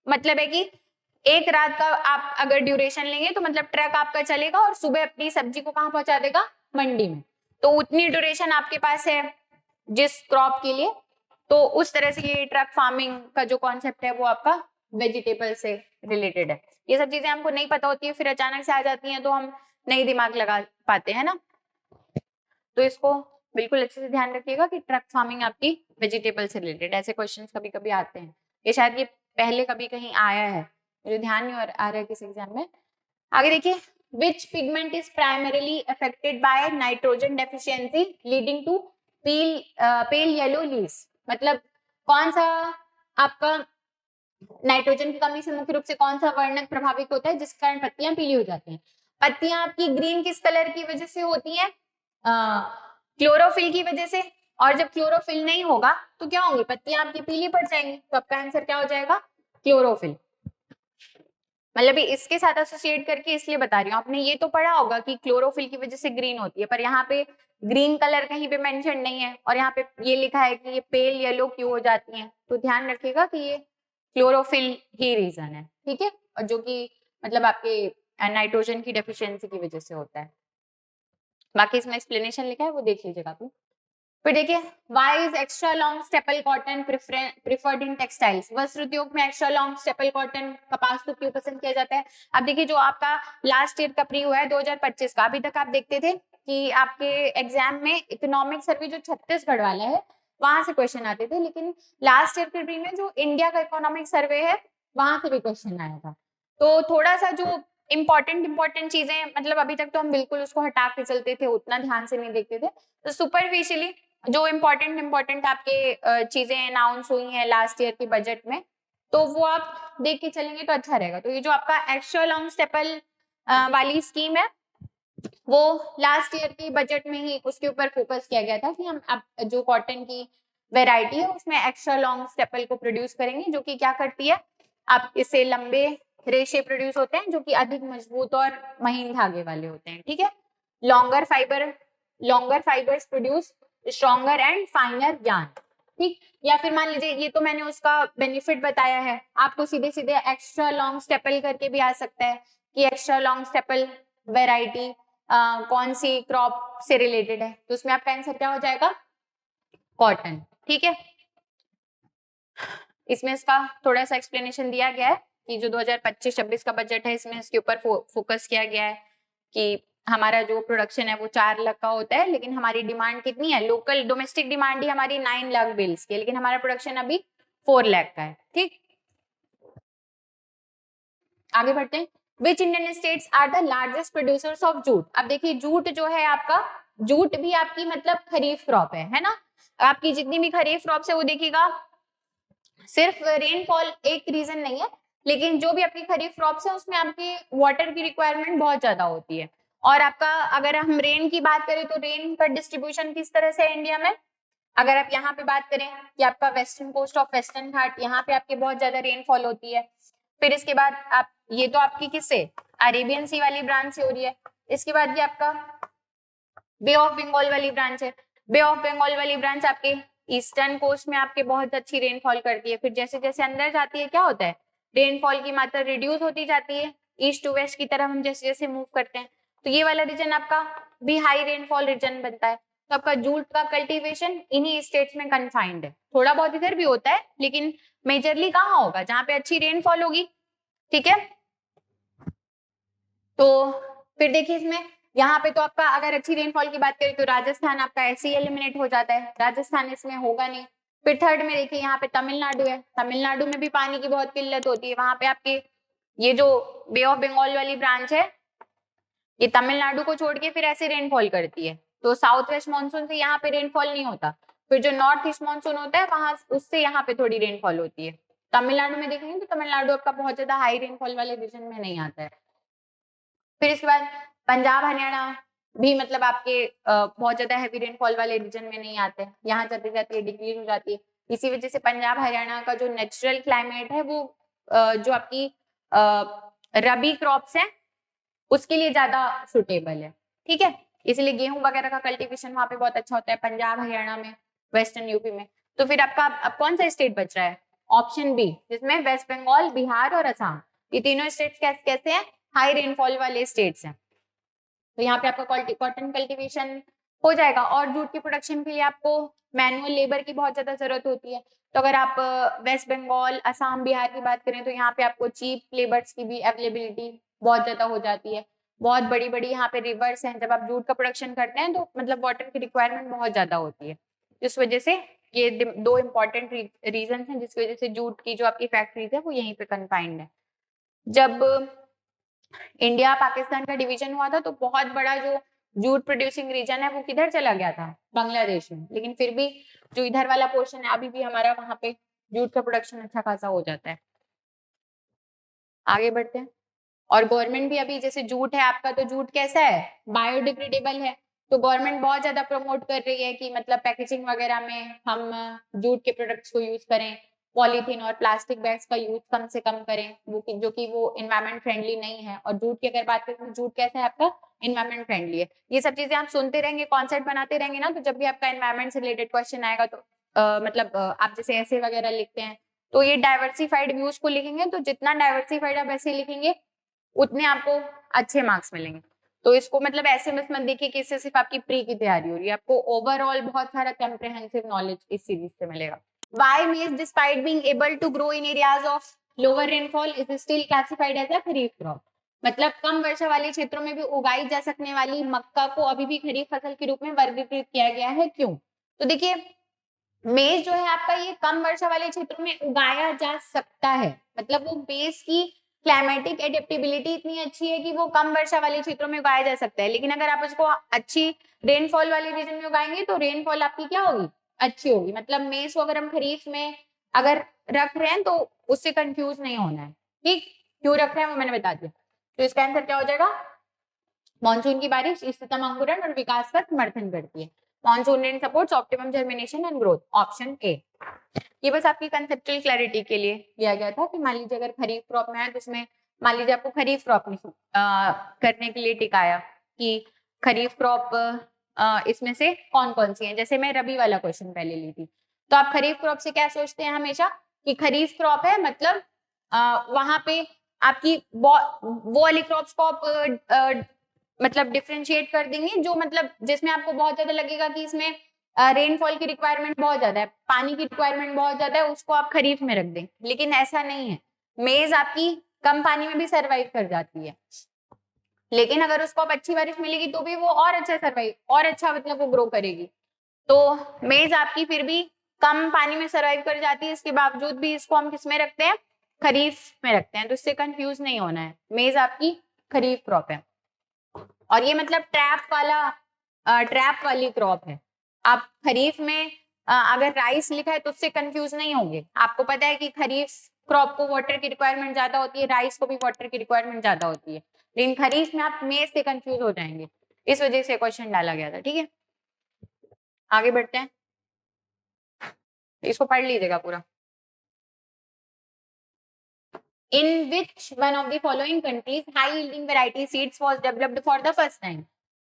मतलब है कि एक रात का आप अगर ड्यूरेशन लेंगे तो मतलब ट्रक आपका चलेगा और सुबह अपनी सब्जी को कहाँ पहुंचा देगा, मंडी में। तो उतनी ड्यूरेशन आपके पास है जिस क्रॉप के लिए, तो उस तरह से ये ट्रक फार्मिंग का जो कॉन्सेप्ट है वो आपका वेजिटेबल से रिलेटेड है। ये सब चीजें हमको नहीं पता होती है, फिर अचानक से आ जाती हैं तो हम नहीं दिमाग लगा पाते हैं ना। तो इसको बिल्कुल अच्छे से ध्यान रखिएगा कि ट्रक फार्मिंग आपकी वेजिटेबल से रिलेटेड, ऐसे क्वेश्चंस कभी कभी आते हैं। ये शायद ये पहले कभी कहीं आया है, मुझे ध्यान नहीं आ रहा है किस एग्जाम में। आगे देखिए, which pigment is primarily affected by nitrogen deficiency leading to pale yellow leaves, मतलब कौन सा आपका नाइट्रोजन की कमी से मुख्य रूप से कौन सा वर्णक प्रभावित होता है जिस कारण पत्तियां पीली हो जाती हैं। पत्तियां आपकी ग्रीन किस कलर की वजह से होती हैं, क्लोरोफिल की वजह से, और जब क्लोरोफिल नहीं होगा तो क्या होंगी, पत्तियां आपकी पीली पड़ जाएंगी। तो आपका आंसर क्या हो जाएगा, क्लोरोफिल। मतलब इसके साथ एसोसिएट करके इसलिए बता रही हूँ, आपने ये तो पढ़ा होगा कि क्लोरोफिल की वजह से ग्रीन होती है, पर यहाँ पे ग्रीन कलर कहीं पे मेंशन नहीं है और यहाँ पे ये लिखा है कि ये पेल येलो क्यों हो जाती हैं। तो ध्यान रखिएगा कि ये क्लोरोफिल ही रीजन है, ठीक है, और जो कि मतलब आपके नाइट्रोजन की डेफिशिएंसी की वजह से होता है। बाकी इसमें एक्सप्लेनेशन लिखा है वो देख लीजिएगा आप। फिर देखिए, why is extra long staple cotton preferred in textiles, वस्त्र उद्योग में एक्स्ट्रा लॉन्ग स्टेपल कॉटन कपास को क्यों पसंद किया जाता है। अब देखिए जो आपका लास्ट ईयर का प्री हुआ है 2025 का, अभी तक आप देखते थे कि आपके एग्जाम में इकोनॉमिक सर्वे जो छत्तीसगढ़ वाला है वहां से क्वेश्चन आते थे, लेकिन लास्ट ईयर के प्री में जो इंडिया का इकोनॉमिक सर्वे है वहां से भी क्वेश्चन आया था। तो थोड़ा सा जो इंपॉर्टेंट चीजें मतलब अभी तक तो हम बिल्कुल उसको हटा के चलते थे, उतना ध्यान से नहीं देखते थे, तो सुपरफिशियली जो इम्पोर्टेंट आपके चीजें अनाउंस हुई हैं लास्ट ईयर के बजट में तो वो आप देख के चलेंगे तो अच्छा रहेगा। तो ये जो आपका एक्स्ट्रा लॉन्ग स्टेपल वाली स्कीम है वो लास्ट ईयर के बजट में ही उसके ऊपर फोकस किया गया था कि हम अब जो कॉटन की वेराइटी है उसमें एक्स्ट्रा लॉन्ग स्टेपल को प्रोड्यूस करेंगे, जो कि क्या करती है, आप इससे लंबे रेशे प्रोड्यूस होते हैं जो कि अधिक मजबूत और महीन धागे वाले होते हैं, ठीक है। Longer fibres produce stronger and फाइनर yarn, ठीक। या फिर मान लीजिए ये तो मैंने उसका बेनिफिट बताया है, आपको सीधे सीधे एक्स्ट्रा लॉन्ग स्टेपल करके भी आ सकता है कि एक्स्ट्रा लॉन्ग स्टेपल वेराइटी कौन सी क्रॉप से रिलेटेड है, तो उसमें आपका आंसर क्या हो जाएगा, कॉटन, ठीक है। इसमें इसका थोड़ा सा एक्सप्लेनेशन दिया गया है कि जो 2025-26 का बजट है इसमें इसके ऊपर फोकस किया गया है कि हमारा जो प्रोडक्शन है वो 4 लाख का होता है, लेकिन हमारी डिमांड कितनी है, लोकल डोमेस्टिक डिमांड ही हमारी 9 लाख बिल्स की, लेकिन हमारा प्रोडक्शन अभी 4 लाख का है, ठीक। आगे बढ़ते हैं, which Indian states are the largest producers of jute. अब देखिए जूट जो है आपका, जूट भी आपकी मतलब खरीफ क्रॉप है ना, आपकी जितनी भी खरीफ क्रॉप है वो देखिएगा सिर्फ रेनफॉल एक रीजन नहीं है, लेकिन जो भी आपकी खरीफ क्रॉप्स है उसमें आपकी वाटर की रिक्वायरमेंट बहुत ज्यादा होती है और आपका अगर हम रेन की बात करें तो रेन का डिस्ट्रीब्यूशन किस तरह से है इंडिया में, अगर आप यहाँ पे बात करें कि आपका वेस्टर्न कोस्ट ऑफ वेस्टर्न घाट, यहाँ पे आपके बहुत ज्यादा रेनफॉल होती है। फिर इसके बाद आप ये तो आपकी किससे अरेबियन सी वाली ब्रांच से हो रही है। इसके बाद ये आपका बे ऑफ बंगाल वाली ब्रांच है। बे ऑफ बंगाल वाली ब्रांच आपके ईस्टर्न कोस्ट में आपके बहुत अच्छी रेनफॉल करती है। फिर जैसे जैसे अंदर जाती है क्या होता है, रेनफॉल की मात्रा रिड्यूस होती जाती है ईस्ट टू वेस्ट की तरफ हम जैसे जैसे मूव करते हैं। तो ये वाला रीजन आपका भी हाई रेनफॉल रीजन बनता है। तो आपका जूट का कल्टीवेशन इन्हीं स्टेट्स में कन्फाइंड है, थोड़ा बहुत इधर भी होता है लेकिन मेजरली कहाँ होगा, जहां पे अच्छी रेनफॉल होगी। ठीक है, तो फिर देखिए इसमें यहाँ पे तो आपका अगर अच्छी रेनफॉल की बात करें तो राजस्थान आपका ऐसे ही एलिमिनेट हो जाता है, राजस्थान इसमें होगा नहीं। फिर थर्ड में देखिए यहाँ पे तमिलनाडु है, तमिलनाडु में भी पानी की बहुत किल्लत होती है। वहां पे आपके ये जो बे ऑफ बंगाल वाली ब्रांच है ये तमिलनाडु को छोड़ के फिर ऐसे रेनफॉल करती है। तो साउथ वेस्ट मानसून से यहाँ पे रेनफॉल नहीं होता, फिर जो नॉर्थ ईस्ट मानसून होता है वहां उससे यहाँ पे थोड़ी रेनफॉल होती है। तमिलनाडु में देखेंगे तो तमिलनाडु आपका बहुत ज्यादा हाई रेनफॉल वाले रीजन में नहीं आता है। फिर इसके बाद पंजाब हरियाणा भी मतलब आपके बहुत ज्यादा हैवी रेनफॉल वाले रीजन में नहीं आते हैं, यहाँ चलती जाती है डिक्रीज हो जाती है। इसी वजह से पंजाब हरियाणा का जो नेचुरल क्लाइमेट है वो जो आपकी रबी क्रॉप्स है उसके लिए ज्यादा सुटेबल है। ठीक है, इसलिए गेहूं वगैरह का कल्टीवेशन वहां पे बहुत अच्छा होता है पंजाब हरियाणा में, वेस्टर्न यूपी में। तो फिर आपका अब कौन सा स्टेट बच रहा है, ऑप्शन बी, जिसमें वेस्ट बंगाल, बिहार और असम, ये तीनों स्टेट्स कैसे हैं, हाई रेनफॉल वाले स्टेट्स हैं। तो यहाँ पे आपका कॉटन कल्टीवेशन हो जाएगा। और जूट की प्रोडक्शन के लिए आपको मैनुअल लेबर की बहुत ज्यादा जरूरत होती है। तो अगर आप वेस्ट बंगाल, असम, बिहार की बात करें तो यहाँ पे आपको चीप लेबर्स की भी अवेलेबिलिटी बहुत ज्यादा हो जाती है। बहुत बड़ी बड़ी यहाँ पे रिवर्स हैं, जब आप जूट का प्रोडक्शन करते हैं तो मतलब वाटर की रिक्वायरमेंट बहुत ज्यादा होती है। इस वजह से ये दो इंपॉर्टेंट रीजन हैं जिसकी वजह से जूट की जो आपकी फैक्ट्रीज है वो यहीं पे कन्फाइंड है। जब इंडिया पाकिस्तान का डिवीजन हुआ था तो बहुत बड़ा जो जूट प्रोड्यूसिंग रीजन है वो किधर चला गया था, बांग्लादेश में। लेकिन फिर भी जो इधर वाला पोर्शन है अभी भी हमारा वहां पे जूट का प्रोडक्शन अच्छा खासा हो जाता है। आगे बढ़ते हैं। और गवर्नमेंट भी अभी जैसे जूट है आपका, तो जूट कैसा है, बायोडिग्रेडेबल है। तो गवर्नमेंट बहुत ज्यादा प्रमोट कर रही है कि मतलब पैकेजिंग वगैरह में हम जूट के प्रोडक्ट्स को यूज करें, पॉलीथीन और प्लास्टिक बैग्स का यूज कम से कम करें, जो कि वो इन्वायरमेंट फ्रेंडली नहीं है। और जूट की अगर बात करें तो जूट कैसा है आपका, इन्वायरमेंट फ्रेंडली है। ये सब चीजें आप सुनते रहेंगे, कॉन्सेप्ट बनाते रहेंगे ना, तो जब भी आपका इन्वायरमेंट से रिलेटेड क्वेश्चन आएगा तो आप जैसे ऐसे वगैरह लिखते हैं तो ये डाइवर्सिफाइड व्यूज को लिखेंगे, तो जितना डाइवर्सिफाइड आप ऐसे लिखेंगे उतने आपको अच्छे मार्क्स मिलेंगे। तो इसको मतलब ऐसे मत देखिए कि इससे सिर्फ आपकी प्री की तैयारी हो रही है, आपको ओवरऑल बहुत सारा कॉम्प्रिहेंसिव नॉलेज इस सीरीज से मिलेगा। Why maize, despite being able to grow in areas of lower rainfall, is still classified as a kharif crop. मतलब कम वर्षा वाले क्षेत्रों में भी उगाई जा सकने वाली मक्का को अभी भी खरीफ फसल के रूप में वर्गीकृत किया गया है, क्यों? तो देखिए मेज जो है आपका ये कम वर्षा वाले क्षेत्रों में उगाया जा सकता है, मतलब वो मेज की क्लाइमेटिक एडेप्टेबिलिटी इतनी अच्छी है कि वो कम वर्षा वाले क्षेत्रों में उगाया जा सकता है। लेकिन अगर आप उसको अच्छी रेनफॉल वाले रीजन में उगाएंगे तो रेनफॉल आपकी क्या होगी, अच्छी होगी। मतलब मेज को अगर हम खरीफ में अगर रख रहे हैं तो उससे कंफ्यूज नहीं होना है। ठीक, क्यों रख रहे हैं वो मैंने बता दिया। तो इसका आंसर क्या हो जाएगा, मानसून की बारिश इष्टतम अंकुरण और विकास का समर्थन करती है। Monsoon rain supports optimum germination and growth, option A. ये बस आपकी कंसेप्चुअल क्लैरिटी के लिए लिया गया था कि मान लीजिए अगर खरीफ क्रॉप में है तो इसमें मान लीजिए आपको खरीफ क्रॉप करने के लिए टिकाया कि खरीफ क्रॉप इसमें से कौन कौन सी है। जैसे मैं रबी वाला क्वेश्चन पहले ली थी, तो आप खरीफ क्रॉप से क्या सोचते हैं हमेशा कि खरीफ क्रॉप है मतलब वहां पे आपकी वो वाली क्रॉप्स को आप मतलब डिफरेंशिएट कर देंगे जो मतलब जिसमें आपको बहुत ज्यादा लगेगा कि इसमें रेनफॉल की रिक्वायरमेंट बहुत ज्यादा है, पानी की रिक्वायरमेंट बहुत ज्यादा है, उसको आप खरीफ में रख दें। लेकिन ऐसा नहीं है, मेज आपकी कम पानी में भी सरवाइव कर जाती है, लेकिन अगर उसको आप अच्छी बारिश मिलेगी तो भी वो और अच्छा सरवाइव और अच्छा मतलब वो ग्रो करेगी। तो मेज आपकी फिर भी कम पानी में सरवाइव कर जाती है, इसके बावजूद भी इसको हम किस में रखते हैं, खरीफ में रखते हैं। तो इससे कंफ्यूज नहीं होना है, मेज आपकी खरीफ क्रॉप है। और ये मतलब ट्रैप वाली क्रॉप है। आप खरीफ में अगर राइस लिखा है तो उससे कंफ्यूज नहीं होंगे। आपको पता है कि खरीफ क्रॉप को वाटर की रिक्वायरमेंट ज्यादा होती है, राइस को भी वाटर की रिक्वायरमेंट ज्यादा होती है। लेकिन खरीफ में आप मे से कंफ्यूज हो जाएंगे, इस वजह से क्वेश्चन डाला गया था। ठीक है, आगे बढ़ते हैं, इसको पढ़ लीजिएगा पूरा। In which one of the following countries high yielding variety seeds was developed for the first time?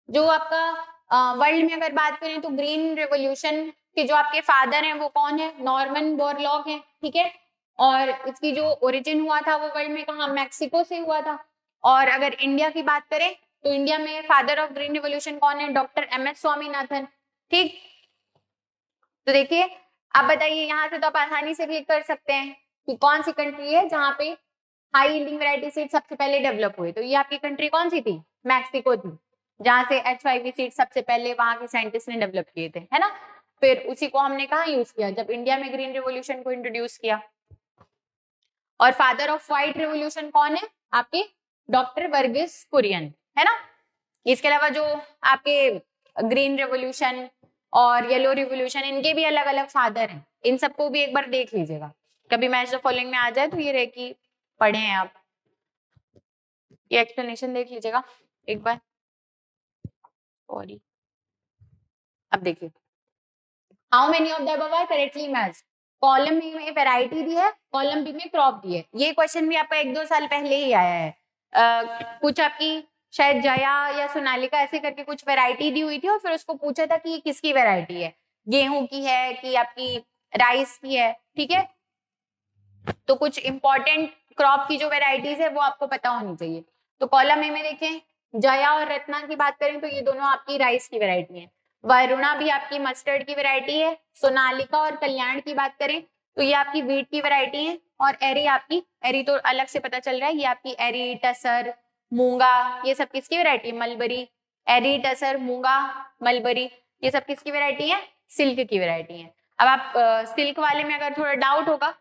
जो आपका वर्ल्ड में अगर बात करें तो ग्रीन रेवोल्यूशन के जो आपके फादर हैं वो कौन है? नॉर्मन बोरलॉग है। ठीक है, और इसकी जो ओरिजिन हुआ था वो वर्ल्ड में कहा? मैक्सिको से हुआ था। और अगर इंडिया की बात करें तो इंडिया में फादर ऑफ ग्रीन रेवोल्यूशन कौन है? Doctor MS Swaminathan. ठीक, तो देखिए आप बताइए, यहाँ से तो आप आसानी से क्लिक कर सकते हैं कि कौन सी कंट्री है जहाँ पे हाई यील्डिंग वैरायटी सीड सबसे पहले डेवलप हुए। तो ये आपकी कंट्री कौन सी थी? मैक्सिको थी, जहां से H5V सीड सबसे पहले वहां के साइंटिस्ट ने डेवलप किए थे, है ना। फिर उसी को हमने कहा यूज किया? जब इंडिया में ग्रीन रिवोल्यूशन को इंट्रोड्यूस किया। और फादर ऑफ व्हाइट रिवोल्यूशन कौन है? आपके डॉक्टर वर्गीस कुरियन, है ना। इसके अलावा जो आपके ग्रीन रिवोल्यूशन और येलो रिवोल्यूशन, इनके भी अलग अलग फादर हैं, इन सबको भी एक बार देख लीजिएगा। कभी मैच द फॉलोइंग में आ जाए तो ये रहे कि पढ़े हैं आप, ये एक्सप्लेनेशन देख लीजिएगा एक बार। सॉरी, अब देखिए, how many of the above are correctly matched. Column B में वैरायटी दी है, कॉलम बी में क्रॉप दी है। ये क्वेश्चन भी आपका 1-2 साल पहले ही आया है। कुछ आपकी शायद जया या सोनालिका ऐसे करके कुछ वैरायटी दी हुई थी और फिर उसको पूछा था कि ये किसकी वैरायटी है, गेहूं की है कि आपकी राइस की है। ठीक है, तो कुछ इंपॉर्टेंट क्रॉप की जो वेराइटीज है वो आपको पता होनी चाहिए। तो कॉलम ए में देखें, जया और रत्ना की बात करें तो ये दोनों आपकी राइस की वैरायटी है। वरुणा भी आपकी मस्टर्ड की वैरायटी है। सोनालिका और कल्याण की बात करें तो ये आपकी व्हीट की वैरायटी है। और एरी आपकी, एरी तो अलग से पता चल रहा है, ये आपकी एरी, टसर, मूंगा, ये सब किसकी वैरायटी है? मलबरी। एरी, टसर, मूंगा, मलबरी, ये सब किसकी वैरायटी है? सिल्क की वैरायटी है। अब आप सिल्क वाले में अगर थोड़ा डाउट होगा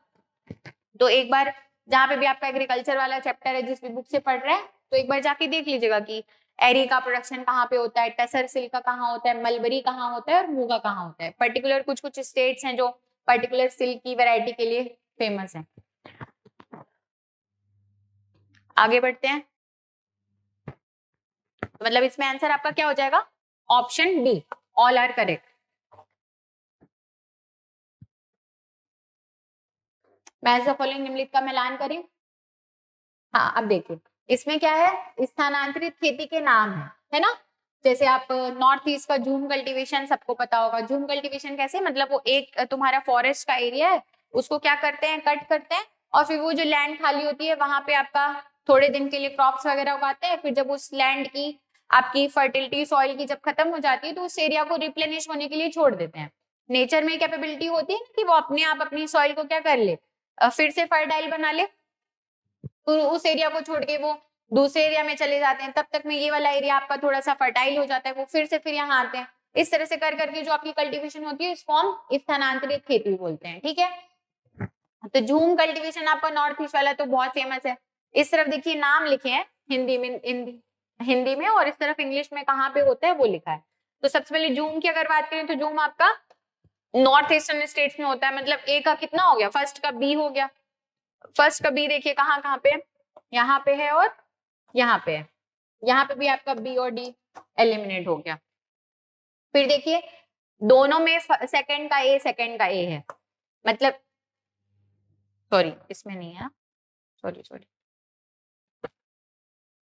तो एक बार जहाँ पे भी आपका एग्रीकल्चर वाला चैप्टर है जिस भी बुक से पढ़ रहे हैं तो एक बार जाके देख लीजिएगा कि एरी का प्रोडक्शन कहाँ पे होता है, टसर सिल्क का कहाँ होता है, मलबरी कहाँ होता है और मूंगा कहाँ होता है। पर्टिकुलर कुछ कुछ स्टेट्स हैं जो पर्टिकुलर सिल्क की वैरायटी के लिए फेमस है। आगे बढ़ते हैं, मतलब इसमें आंसर आपका क्या हो जाएगा? Option D, all are correct. Match the following निम्नलिखित का मिलान करें। हाँ, अब देखिए इसमें क्या है? स्थानांतरित खेती के नाम है ना। जैसे आप नॉर्थ ईस्ट का झूम कल्टीवेशन सबको पता होगा। झूम कल्टीवेशन कैसे? मतलब वो एक तुम्हारा फॉरेस्ट का एरिया है, उसको क्या करते हैं? कट करते हैं और फिर वो जो लैंड खाली होती है वहां पे आपका थोड़े दिन के लिए क्रॉप्स वगैरह उगाते हैं। फिर जब उस लैंड की आपकी फर्टिलिटी सॉइल की जब खत्म हो जाती है तो उस एरिया को रिप्लेनिश होने के लिए छोड़ देते हैं। नेचर में कैपेबिलिटी होती है ना कि वो अपने आप अपनी सॉइल को क्या कर ले, फिर से फर्टाइल बना ले। तो उस एरिया को छोड़ के वो दूसरे एरिया में चले जाते हैं, तब तक में ये वाला एरिया आपका थोड़ा सा फर्टाइल हो जाता है, वो फिर से फिर यहाँ आते हैं। इस तरह से कर करके जो आपकी कल्टीवेशन होती है इसको हम स्थानांतरित खेती बोलते हैं। ठीक है, तो झूम कल्टीवेशन आपका नॉर्थ ईस्ट वाला तो बहुत फेमस है। इस तरफ देखिए नाम लिखे हैं हिंदी में और इस तरफ इंग्लिश में कहाँ पे होता है वो लिखा है। तो सबसे पहले झूम की अगर बात करें तो झूम आपका नॉर्थ ईस्टर्न स्टेट्स में होता है। मतलब ए का कितना हो गया? फर्स्ट का बी हो गया। फर्स्ट का बी देखिए कहाँ कहाँ पे? यहाँ पे है और यहाँ पे है। यहाँ पे भी आपका बी और डी एलिमिनेट हो गया। फिर देखिए दोनों में सेकंड का ए है, मतलब सॉरी इसमें नहीं है, सॉरी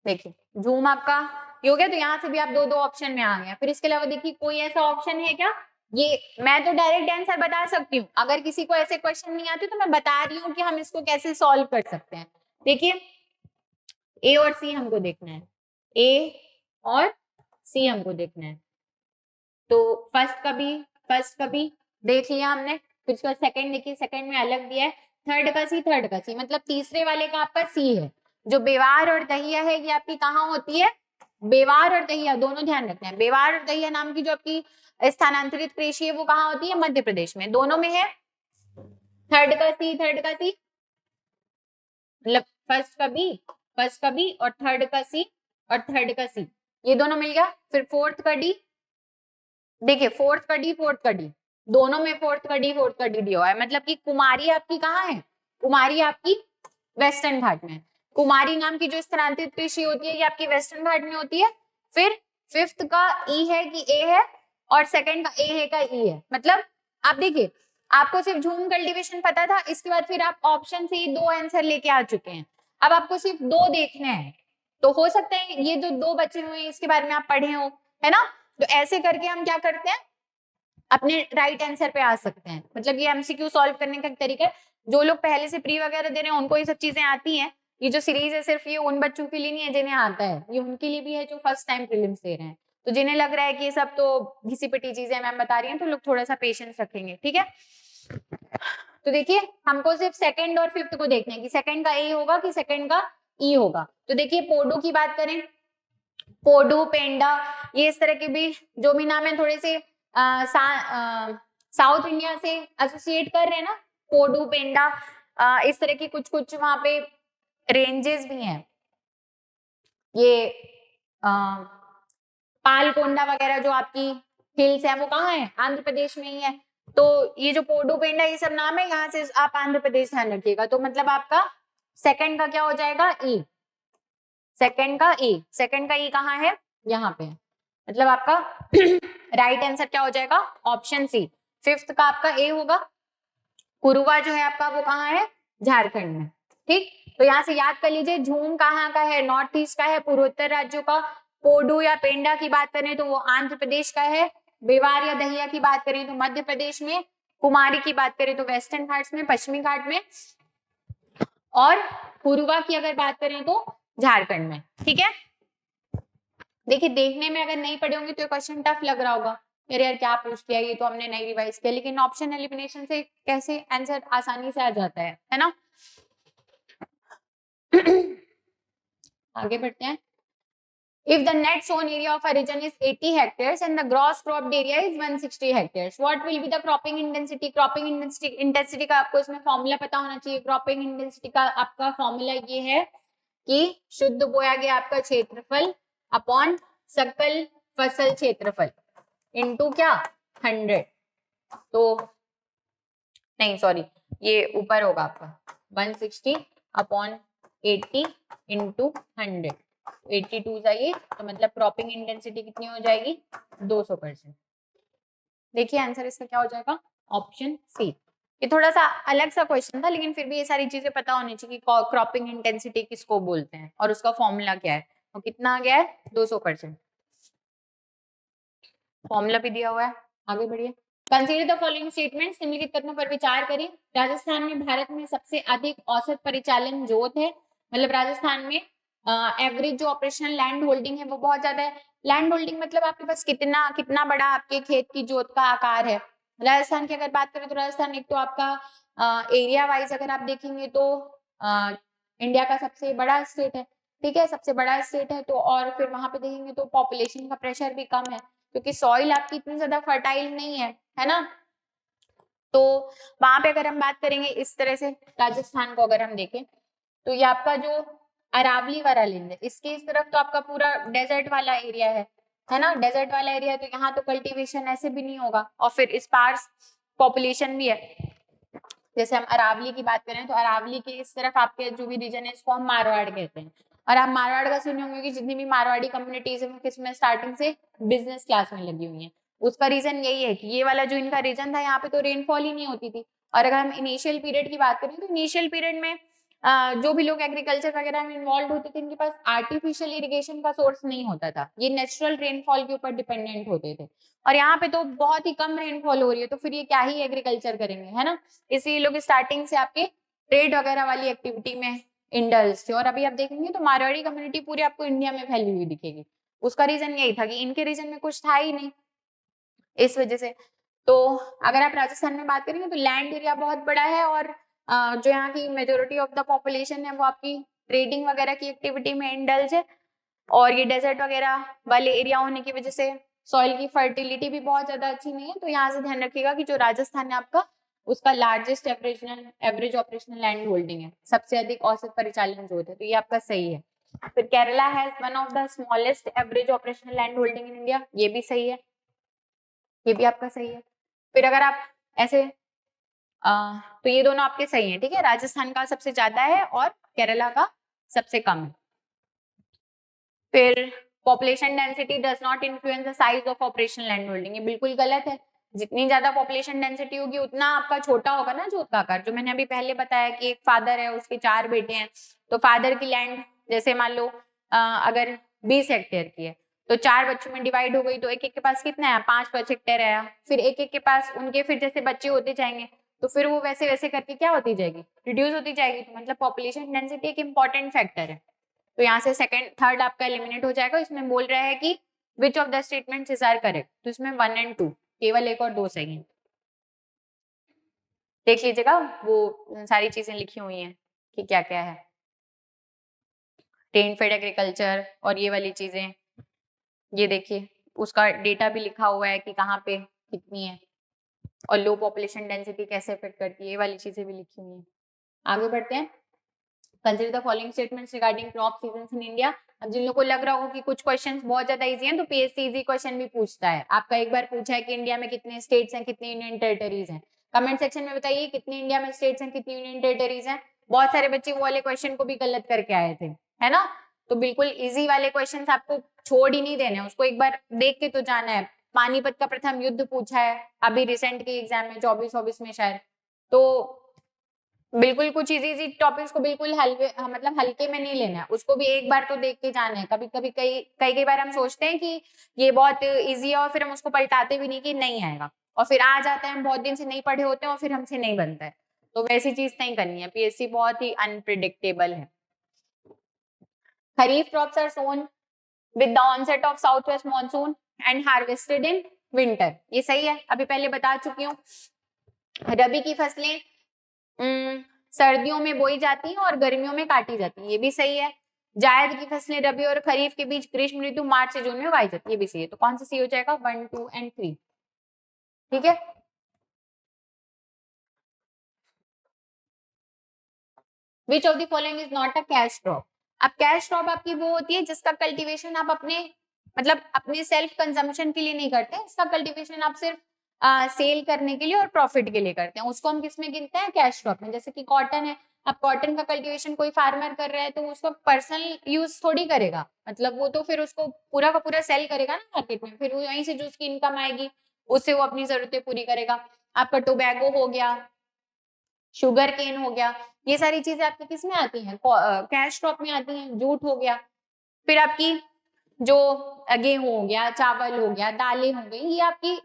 देखिए झूम आपका ये हो गया। तो यहाँ से भी आप दो दो ऑप्शन में आ गए। फिर इसके अलावा देखिए कोई ऐसा ऑप्शन है क्या? ये मैं तो डायरेक्ट आंसर बता सकती हूँ, अगर किसी को ऐसे क्वेश्चन नहीं आते तो मैं बता रही हूँ कि हम इसको कैसे सॉल्व कर सकते हैं। देखिए ए और सी हमको देखना है, ए और सी हमको देखना है। तो फर्स्ट का बी देख लिया हमने। फिर उसका सेकंड देखिए, सेकंड में अलग दिया है। थर्ड का सी मतलब तीसरे वाले का आपका सी है। जो बेवार और दहिया है ये आपकी कहाँ होती है? बेवार और दहिया दोनों ध्यान रखते हैं। बेवार और दहिया नाम की जो आपकी स्थानांतरित कृषि है वो कहाँ होती है? मध्य प्रदेश में। दोनों में है। थर्ड का सी मतलब फर्स्ट का बी और थर्ड का सी ये दोनों मिल गया। फिर फोर्थ का डी देखिए, फोर्थ का डी दोनों में फोर्थ का डी दिया हुआ है। मतलब कि कुमारी आपकी कहाँ है? कुमारी आपकी वेस्टर्न घाट में है। कुमारी नाम की जो स्थानांतरित कृषि होती है ये आपकी वेस्टर्न घाट में होती है। फिर फिफ्थ का ई है कि ए है, और सेकंड का ए है का ई है। मतलब आप देखिए, आपको सिर्फ झूम कल्टीवेशन पता था, इसके बाद फिर आप ऑप्शन से 2 आंसर लेके आ चुके हैं। अब आपको सिर्फ 2 देखने हैं, तो हो सकता है ये जो 2 बचे हुए हैं इसके बारे में आप पढ़े हो, है ना। तो ऐसे करके हम क्या करते हैं, अपने राइट आंसर पे आ सकते हैं। मतलब ये एमसीक्यू सॉल्व करने का तरीका है। जो लोग पहले से प्री वगैरह दे रहे हैं उनको ये सब चीजें आती हैं। ये जो सीरीज है सिर्फ ये उन बच्चों के लिए नहीं है जिन्हें आता है, ये उनके लिए भी है जो फर्स्ट टाइम प्रीलिम्स दे रहे हैं। तो जिन्हें लग रहा है कि ये सब तो घिसी पिटी चीजें मैम बता रही हैं, तो लोग थोड़ा सा पेशेंस रखेंगे, ठीक है। तो देखिए, हमको सिर्फ सेकंड और फिफ्थ को देखना है कि सेकंड का ए होगा कि सेकंड का ई होगा। तो देखिए, पोडो की बात करें, पोडो, पेंडा, ये इस तरह के भी जो भी नाम है थोड़े से साउथ इंडिया से एसोसिएट कर रहे हैं ना, पोडो, पेंडा, इस तरह की कुछ कुछ वहां पे रेंजेस भी हैं। ये पालकोंडा वगैरह जो आपकी हिल्स है वो कहाँ है, आंध्र प्रदेश में ही है। तो ये जो पोडो, पेंडा, ये सब नाम है, यहाँ से आप आंध्र प्रदेश ध्यान रखिएगा। तो मतलब आपका सेकंड का क्या हो जाएगा, ई। सेकंड का ई, सेकंड का ई कहाँ है, यहाँ पे। मतलब आपका राइट आंसर क्या हो जाएगा, ऑप्शन सी। फिफ्थ का आपका ए होगा। कुरुवा जो है आपका वो कहाँ है, झारखंड में, ठीक। तो यहाँ से याद कर लीजिए, झूम कहाँ का है, नॉर्थ ईस्ट का है, पूर्वोत्तर राज्यों का। पोडू या पेंडा की बात करें तो वो आंध्र प्रदेश का है। बेवार या दहिया की बात करें तो मध्य प्रदेश में। कुमारी की बात करें तो वेस्टर्न घाट्स में, पश्चिमी घाट में। और कुरुवा की अगर बात करें तो झारखंड में, ठीक है। देखिए, देखने में अगर नहीं पढ़े होंगे तो क्वेश्चन टफ लग रहा होगा, अरे यार क्या पूछ लिया, ये तो हमने नहीं रिवाइज किया। लेकिन ऑप्शन एलिमिनेशन से कैसे आंसर आसानी से आ जाता है ना। आगे बढ़ते हैं। If the net sown area of a region is 80 hectares and the gross cropped area is 160 hectares, what will be the cropping intensity? Cropping intensity का आपको इसमें फॉर्मूला पता होना चाहिए। क्रॉपिंग इंटेंसिटी का आपका फॉर्मूला ये है कि शुद्ध बोया गया आपका क्षेत्रफल अपॉन सकल फसल क्षेत्रफल इनटू क्या, 100। तो नहीं सॉरी, ये ऊपर होगा आपका 160 अपॉन 80 इंटू 100। 82 जाइए, तो मतलब क्रॉपिंग इंटेंसिटी कितनी हो जाएगी, 200%। देखिए आंसर इसका क्या हो जाएगा, ऑप्शन सी। ये थोड़ा सा अलग सा क्वेश्चन था, लेकिन फिर भी ये सारी चीजें पता होनी चाहिए कि क्रॉपिंग इंटेंसिटी किसको बोलते हैं और उसका फॉर्मूला क्या है। और कितना आ गया है, 200%। फॉर्मूला भी दिया हुआ है, आगे बढ़िए। कंसीडर द फॉलोइंग स्टेटमेंट्स, निम्नलिखित कथनों पर विचार करें। राजस्थान में भारत में सबसे अधिक औसत परिचालन जोत है। मतलब राजस्थान में एवरेज जो ऑपरेशनल लैंड होल्डिंग है वो बहुत ज्यादा है। लैंड होल्डिंग मतलब आपके पास कितना कितना बड़ा आपके खेत की जोत का आकार है। राजस्थान की अगर बात करें तो राजस्थान एक तो आपका एरिया वाइज अगर आप देखेंगे तो इंडिया का सबसे बड़ा स्टेट है, ठीक है, सबसे बड़ा स्टेट है। तो और फिर वहां पे देखेंगे तो पॉपुलेशन का प्रेशर भी कम है, क्योंकि सॉइल आपकी इतनी ज्यादा फर्टाइल नहीं है ना। तो वहां पे अगर हम बात करेंगे इस तरह से, राजस्थान को अगर हम देखें तो ये आपका जो अरावली वाला लैंड है, इसके इस तरफ तो आपका पूरा डेजर्ट वाला एरिया है ना, डेजर्ट वाला एरिया है। तो यहाँ तो कल्टीवेशन ऐसे भी नहीं होगा, और फिर स्पार्स पॉपुलेशन भी है। जैसे हम अरावली की बात करें तो अरावली के इस तरफ आपके जो भी रीजन है इसको हम मारवाड़ कहते हैं। और आप मारवाड़ का सुने होंगे कि जितनी भी मारवाड़ी कम्युनिटीज है वो किसमें स्टार्टिंग से बिजनेस क्लास में लगी हुई है। उसका रीजन यही है कि ये वाला जो इनका रीजन था यहाँ पे तो रेनफॉल ही नहीं होती थी। और अगर हम इनिशियल पीरियड की बात करें तो इनिशियल पीरियड में जो भी लोग एग्रीकल्चर वगैरह में इन्वॉल्व होते थे इनके पास आर्टिफिशियल इरिगेशन का सोर्स नहीं होता था, ये नेचुरल रेनफॉल के ऊपर डिपेंडेंट होते थे। और यहाँ पे तो बहुत ही कम रेनफॉल हो रही है, तो फिर ये क्या ही एग्रीकल्चर करेंगे, है ना। इसलिए लोग स्टार्टिंग से आपके ट्रेड वगैरह वाली एक्टिविटी में इंडल्ज थे। और अभी आप देखेंगे तो मारवाड़ी कम्युनिटी पूरी आपको इंडिया में फैली हुई दिखेगी। उसका रीजन यही था कि इनके रीजन में कुछ था ही नहीं, इस वजह से। तो अगर आप राजस्थान में बात करेंगे तो लैंड एरिया बहुत बड़ा है, और जो यहाँ की मेजोरिटी ऑफ द पॉपुलेशन है वो आपकी ट्रेडिंग वगैरह की एक्टिविटी में इंडल्ज है। और ये डेजर्ट वगैरह वाले एरिया होने की वजह से सॉइल की फर्टिलिटी भी बहुत ज्यादा अच्छी नहीं है। तो यहाँ से ध्यान रखिएगा कि जो राजस्थान है आपका उसका largest average operational land holding है, सबसे अधिक औसत परिचालन जोत है, तो ये आपका सही है। फिर Kerala has one of the smallest average operational land holding in India, ये भी सही है, ये भी आपका सही है। फिर अगर आप ऐसे तो ये दोनों आपके सही हैं, ठीक है, राजस्थान का सबसे ज्यादा है और केरला का सबसे कम है। फिर population density does not influence the size of operational land holding, ये बिल्कुल गलत है। जितनी ज्यादा पॉपुलेशन डेंसिटी होगी उतना आपका छोटा होगा ना जोत का आकार। जो मैंने अभी पहले बताया कि एक फादर है, उसके 4 बेटे हैं, तो फादर की लैंड जैसे मान लो अगर 20 हेक्टेयर की है तो 4 बच्चों में डिवाइड हो गई, तो एक एक के पास कितना है, 5 हेक्टेयर आया। फिर एक एक के पास उनके फिर जैसे बच्चे होते जाएंगे तो फिर वो वैसे वैसे करके क्या होती जाएगी, रिड्यूस होती जाएगी। तो मतलब पॉपुलेशन डेंसिटी एक इंपॉर्टेंट फैक्टर है। तो यहाँ से सेकंड थर्ड आपका एलिमिनेट हो जाएगा। इसमें बोल रहा है कि which of the statements is are correct, तो इसमें 1 और 2 केवल 1 और 2 सही है। देख लीजिएगा वो सारी चीजें लिखी हुई हैं कि क्या क्या है, रेन फेड एग्रीकल्चर और ये वाली चीजें, ये देखिए उसका डेटा भी लिखा हुआ है कि कहाँ पे कितनी है, और लो पॉपुलेशन डेंसिटी कैसे इफेक्ट करती है, ये वाली चीजें भी लिखी हुई हैं। आगे बढ़ते हैं। Consider the following statements regarding crop seasons in India. अब जिन लोगों को लग रहा होगा कि कुछ क्वेश्चंस बहुत ज्यादा इजी हैं, तो पीएससी इजी क्वेश्चन भी पूछता है। आपका एक बार पूछा है कि इंडिया में कितने स्टेट्स हैं, कितनी यूनियन टेरिटरीज हैं, कमेंट सेक्शन में बताइए कितनी इंडिया में स्टेट्स हैं, कितनी यूनियन टेरिटरीज हैं। बहुत सारे बच्चे वो वाले क्वेश्चन को भी गलत करके आए थे, है ना। तो बिल्कुल इजी वाले क्वेश्चन आपको छोड़ ही नहीं देने, उसको एक बार देख के तो जाना है। पानीपत का प्रथम युद्ध पूछा है अभी रिसेंट के एग्जाम में 24-24 में शायद। तो बिल्कुल कुछ इजी टॉपिक्स को बिल्कुल मतलब हल्के में नहीं लेना है, उसको भी एक बार तो देख के जाना है। कभी कभी कई बार हम सोचते हैं कि ये बहुत इजी है और फिर हम उसको पलटाते भी नहीं कि नहीं आएगा, और फिर आ जाता है, हम बहुत दिन से नहीं पढ़े होते हैं और फिर हमसे नहीं बनता है। तो वैसी चीज नहीं करनी है, पीएससी बहुत ही अनप्रिडिक्टेबल है। Kharif crops are sown with the onset of south west monsoon and harvested in winter, ये सही है, अभी पहले बता चुकी हूँ। रबी की फसलें सर्दियों में बोई जाती हैं और गर्मियों में काटी जाती हैं, ये भी सही है। जायद की फसलें रबी और खरीफ के बीच ग्रीष्म ऋतु मार्च से जून में उगाई जाती है, ये भी सही है। तो कौन सा सही हो जाएगा, 1, 2 एंड 3, ठीक है। विच of the following is not a cash crop. अब कैश क्रॉप आपकी वो होती है जिसका कल्टीवेशन आप अपने मतलब अपने सेल्फ कंजम्पशन के लिए नहीं करते, इसका कल्टीवेशन आप सिर्फ सेल करने के लिए और प्रॉफिट के लिए करते हैं, उसको हम किस में गिनते हैं, कैश क्रॉप में। जैसे कि कॉटन है, अब कॉटन का कल्टीवेशन कोई फार्मर कर रहा है तो उसको पर्सनल यूज थोड़ी करेगा, मतलब वो तो फिर उसको पूरा का पूरा सेल करेगा ना मार्केट में, फिर वहीं से जो उसकी इनकम आएगी उससे वो अपनी जरूरतें पूरी करेगा। आपका टोबैको हो गया, शुगर केन हो गया, ये सारी चीजें आपकी किस में आती हैं, कैश क्रॉप में आती हैं। जूट हो गया, फिर आपकी जो गेहूं हो गया, चावल हो गया, दालें हो गई, ये आपकी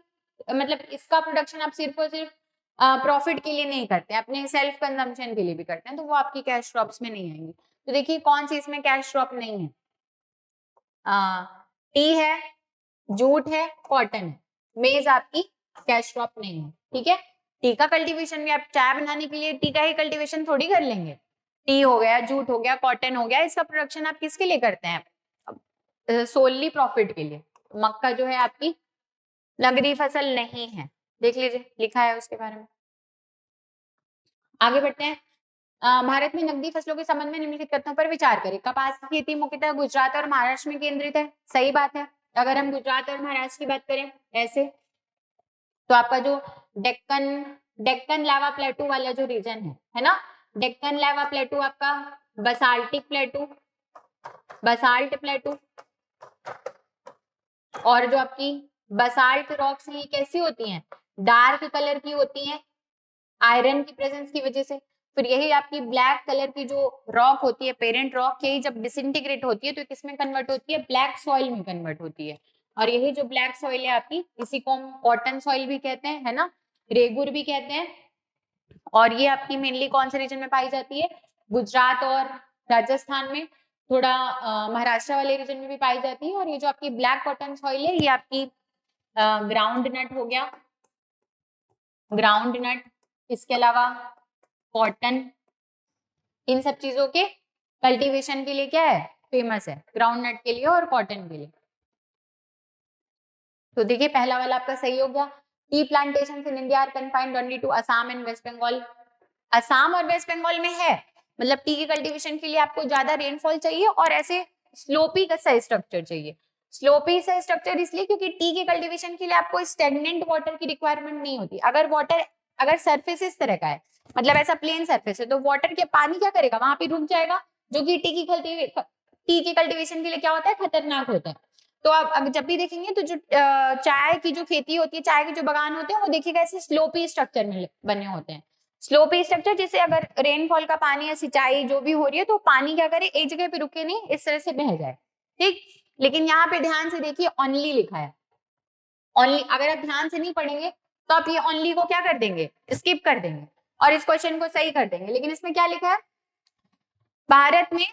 मतलब इसका प्रोडक्शन आप सिर्फ और सिर्फ प्रॉफिट के लिए नहीं करते, अपने सेल्फ कंजम्पशन के लिए भी करते हैं, तो वो आपकी कैश क्रॉप्स में नहीं आएंगी। तो देखिए कौन सी इसमें कैश क्रॉप नहीं है, टी है, जूट है, कॉटन है, मेज आपकी कैश क्रॉप नहीं है, ठीक है। टी का कल्टीवेशन भी आप चाय बनाने के लिए टी का ही कल्टीवेशन थोड़ी कर लेंगे। टी हो गया, जूट हो गया, कॉटन हो गया, इसका प्रोडक्शन आप किसके लिए करते हैं, सोलली प्रॉफिट के लिए। मक्का जो है आपकी नगदी फसल नहीं है, देख लीजिए लिखा है उसके बारे में। आगे बढ़ते हैं। भारत में नकदी फसलों के संबंध में निम्नलिखित तथ्यों पर विचार करें। कपास की खेती मुख्यतः गुजरात और महाराष्ट्र में केंद्रित है, सही बात है। अगर हम गुजरात और महाराष्ट्र की बात करें ऐसे, तो आपका जो डेक्कन लावा प्लेटू वाला जो रीजन है ना, डेक्कन लावा प्लेटू आपका बसाल्टिक प्लेटू, बसाल्ट प्लेटू, और जो आपकी बसाल्ट रॉक्स हैं ये कैसी होती हैं, डार्क कलर की होती हैं आयरन की प्रेजेंस की वजह से। फिर यही आपकी ब्लैक कलर की जो रॉक होती है, पेरेंट रॉक, यही जब डिसइंटीग्रेट होती है तो किसमें कन्वर्ट होती है, ब्लैक सॉइल में कन्वर्ट होती है। और यही जो ब्लैक सॉइल है आपकी, इसी को हम कॉटन सॉइल भी कहते हैं, है ना, रेगुर भी कहते हैं। और ये आपकी मेनली कौन से रीजन में पाई जाती है, गुजरात और राजस्थान में, थोड़ा महाराष्ट्र वाले रीजन में भी पाई जाती है। और ये जो आपकी ब्लैक कॉटन सॉइल है ये आपकी ग्राउंड नट हो गया, ग्राउंड नट, इसके अलावा कॉटन, इन सब चीजों के कल्टीवेशन के लिए क्या है, फेमस है, ग्राउंड नट के लिए और कॉटन के लिए। तो देखिए पहला वाला आपका सही हो गया। Tea plantation in India are confined only to Assam and West Bengal. Assam और वेस्ट बंगाल में है, मतलब टी की कल्टीवेशन के लिए आपको ज्यादा रेनफॉल चाहिए और ऐसे स्लोपी का सही स्ट्रक्चर चाहिए। स्लोपी से स्ट्रक्चर इसलिए क्योंकि टी के कल्टीवेशन के लिए आपको स्टेगनेंट वाटर की रिक्वायरमेंट नहीं होती। अगर सरफेस इस तरह का है, मतलब ऐसा प्लेन सरफेस है, तो वाटर के पानी क्या करेगा, वहां पे रुक जाएगा, जो कि टी की कल्टीवेशन के लिए क्या होता है, खतरनाक होता है। तो आप जब भी देखेंगे तो जो चाय की जो खेती होती है, चाय के जो बागान होते हैं, वो देखिएगा ऐसे स्लोपी स्ट्रक्चर में बने होते हैं। स्लोपी स्ट्रक्चर, जैसे अगर रेनफॉल का पानी या सिंचाई जो भी हो रही है तो पानी क्या करे, एक जगह पे रुके नहीं, इस तरह से बह जाए, ठीक। लेकिन यहाँ पे ध्यान से देखिए ओनली लिखा है, ओनली। अगर आप ध्यान से नहीं पढ़ेंगे तो आप ये ओनली को क्या कर देंगे, स्किप कर देंगे और इस क्वेश्चन को सही कर देंगे। लेकिन इसमें क्या लिखा है, भारत में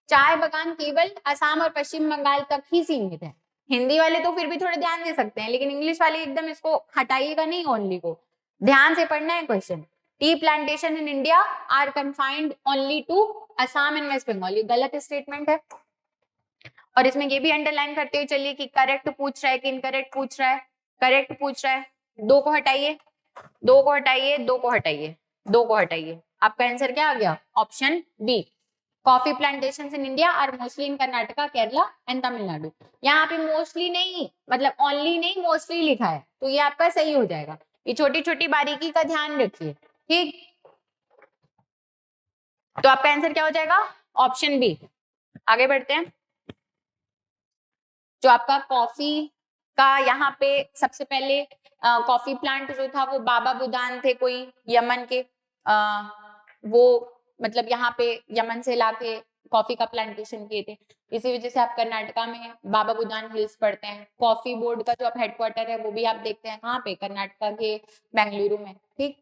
चाय बागान केवल असम और पश्चिम बंगाल तक ही सीमित है। हिंदी वाले तो फिर भी थोड़े ध्यान दे सकते हैं, लेकिन इंग्लिश वाले एकदम इसको हटाइएगा नहीं, ओनली को ध्यान से पढ़ना है question. Tea plantation in India are confined only to Assam and West Bengal, ये गलत स्टेटमेंट है। और इसमें ये भी अंडरलाइन करते हुए चलिए कि करेक्ट पूछ रहा है कि इनकरेक्ट पूछ रहा है। करेक्ट पूछ रहा है, दो को हटाइए, दो को हटाइए, दो को हटाइए, दो को हटाइए, आपका आंसर क्या आ गया, option B. Coffee plantations in India are mostly in Karnataka, Kerala and Tamil Nadu. यहाँ पे मोस्टली नहीं, मतलब ओनली नहीं, मोस्टली लिखा है, तो ये आपका सही हो जाएगा। ये छोटी छोटी बारीकी का ध्यान रखिए, ठीक। तो आपका आंसर क्या हो जाएगा, ऑप्शन बी। आगे बढ़ते हैं। जो आपका कॉफी का यहाँ पे सबसे पहले कॉफी प्लांट जो था वो बाबा बुदान थे, कोई यमन के, वो मतलब यहाँ पे यमन से लाके कॉफी का प्लांटेशन किए थे। इसी वजह से आप कर्नाटका में बाबा बुदान हिल्स पढ़ते हैं। कॉफी बोर्ड का जो आप हेडक्वार्टर है वो भी आप देखते हैं कहाँ पे, कर्नाटका के बेंगलुरु में, ठीक।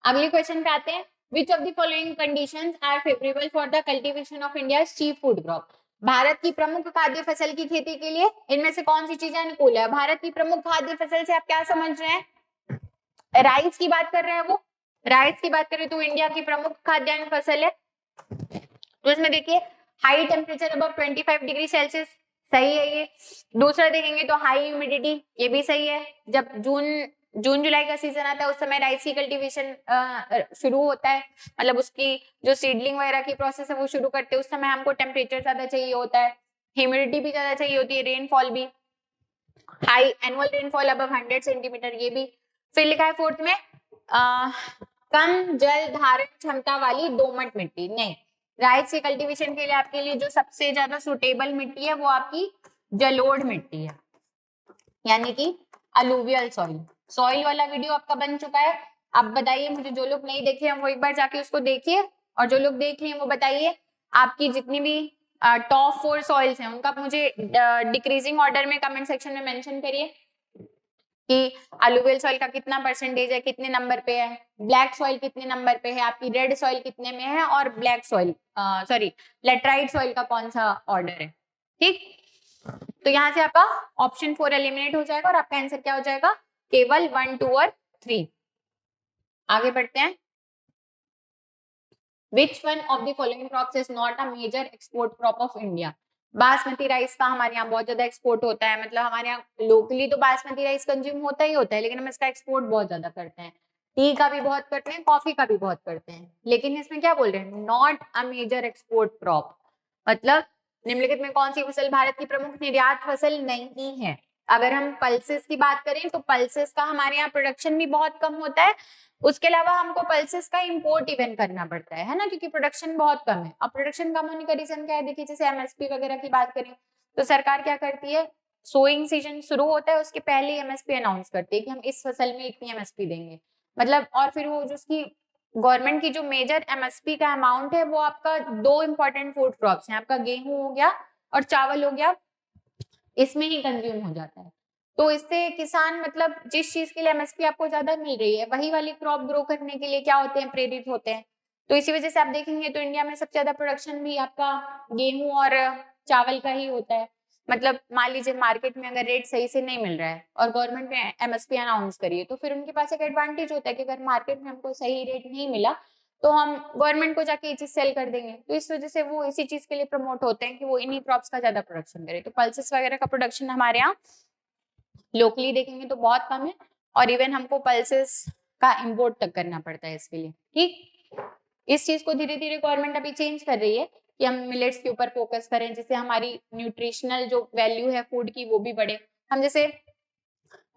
अगले क्वेश्चन पे आते हैं। Which of the following conditions are favourable for the cultivation of India's chief food crop. Bharat की प्रमुख खाद्य फसल की खेती के लिए इनमें से कौन सी चीजें अनुकूल है। भारत की प्रमुख खाद्य फसल से आप क्या समझ रहे हैं, राइस की बात कर रहे हैं वो, राइस की बात करें तो इंडिया की प्रमुख खाद्यान्न फसल है। तो इसमें देखिए high temperature above 25 degree Celsius, सही है ये। दूसरा देखेंगे तो हाई ह्यूमिडिटी, ये भी सही है। जब जून जुलाई का सीजन आता है उस समय राइस की कल्टीवेशन शुरू होता है, मतलब उसकी जो सीडलिंग वगैरह की प्रोसेस है वो शुरू करते हैं, उस समय हमको टेम्परेचर ज्यादा चाहिए होता है, ह्यूमिडिटी भी ज्यादा चाहिए होती है, रेनफॉल भी high, annual rainfall above 100 centimetre, ये भी। फिर लिखा है फोर्थ में कम जल धारण क्षमता वाली दोमट मिट्टी। नहीं, राइस के कल्टीवेशन के लिए आपके लिए जो सबसे ज्यादा सुटेबल मिट्टी है वो आपकी जलोढ़ मिट्टी है, यानी कि अलुवियल सॉइल। सॉइल वाला वीडियो आपका बन चुका है। आप बताइए मुझे, जो लोग नहीं देखे हैं वो एक बार जाके उसको देखिए, और जो लोग देख लिए वो बताइए आपकी जितनी भी टॉप 4 सॉइल्स हैं उनका मुझे डिक्रीजिंग ऑर्डर में कमेंट सेक्शन में मेंशन करिए कि अलुवियल सॉइल का कितना परसेंटेज है, कितने नंबर पे है, ब्लैक सॉइल कितने नंबर पे है, आपकी रेड सॉइल कितने में है, और black soil sorry laterite soil का कौन सा ऑर्डर है, ठीक। तो यहाँ से आपका ऑप्शन 4 एलिमिनेट हो जाएगा और आपका आंसर क्या हो जाएगा, केवल 1, 2 और 3। आगे बढ़ते हैं। Which one of the following crops is not a major export crop of India? Basmati rice का हमारे यहाँ बहुत ज्यादा एक्सपोर्ट होता है, मतलब हमारे यहाँ लोकली तो बासमती राइस कंज्यूम होता ही होता है, लेकिन हम इसका एक्सपोर्ट बहुत ज्यादा करते हैं। टी का भी बहुत करते हैं, कॉफी का भी बहुत करते हैं, लेकिन इसमें क्या बोल रहे हैं, not a major export crop, मतलब निम्नलिखित में कौन सी फसल भारत की प्रमुख निर्यात फसल नहीं है। अगर हम पल्सेस की बात करें तो पल्सेस का हमारे यहाँ प्रोडक्शन भी बहुत कम होता है, उसके अलावा हमको पल्सेस का इंपोर्ट इवन करना पड़ता है ना, क्योंकि प्रोडक्शन बहुत कम है। अब प्रोडक्शन कम होने का रीजन क्या है, देखिए जैसे एमएसपी वगैरह की बात करें तो सरकार क्या करती है, सोइंग सीजन शुरू होता है उसके पहले एमएसपी अनाउंस करती है कि हम इस फसल में इतनी एमएसपी देंगे, मतलब। और फिर वो जो उसकी गवर्नमेंट की जो मेजर एमएसपी का अमाउंट है वो आपका 2 इंपॉर्टेंट फूड क्रॉप्स हैं, आपका गेहूं हो गया और चावल हो गया, इसमें ही कंज्यूम हो जाता है। तो इससे किसान मतलब जिस चीज के लिए एमएसपी आपको ज्यादा मिल रही है वही वाली क्रॉप ग्रो करने के लिए क्या होते हैं, प्रेरित होते हैं। तो इसी वजह से आप देखेंगे तो इंडिया में सबसे ज्यादा प्रोडक्शन भी आपका गेहूं और चावल का ही होता है। मतलब मान लीजिए मार्केट में अगर रेट सही से नहीं मिल रहा है और गवर्नमेंट ने एमएसपी अनाउंस करी है तो फिर उनके पास एक एडवांटेज होता है कि अगर मार्केट में हमको सही रेट नहीं मिला तो हम गवर्नमेंट को जाके ये चीज सेल कर देंगे। तो इस वजह से वो इसी चीज के लिए प्रमोट होते हैं कि वो इन्हीं क्रॉप्स का ज्यादा प्रोडक्शन करे। तो पल्सेस वगैरह का प्रोडक्शन हमारे यहाँ लोकली देखेंगे तो बहुत कम है, और इवन हमको पल्सेस का इंपोर्ट तक करना पड़ता है इसके लिए, ठीक। इस चीज को धीरे धीरे गवर्नमेंट अभी चेंज कर रही है कि हम मिलेट्स के ऊपर फोकस करें, जिससे हमारी न्यूट्रिशनल जो वैल्यू है फूड की वो भी बढ़े। हम जैसे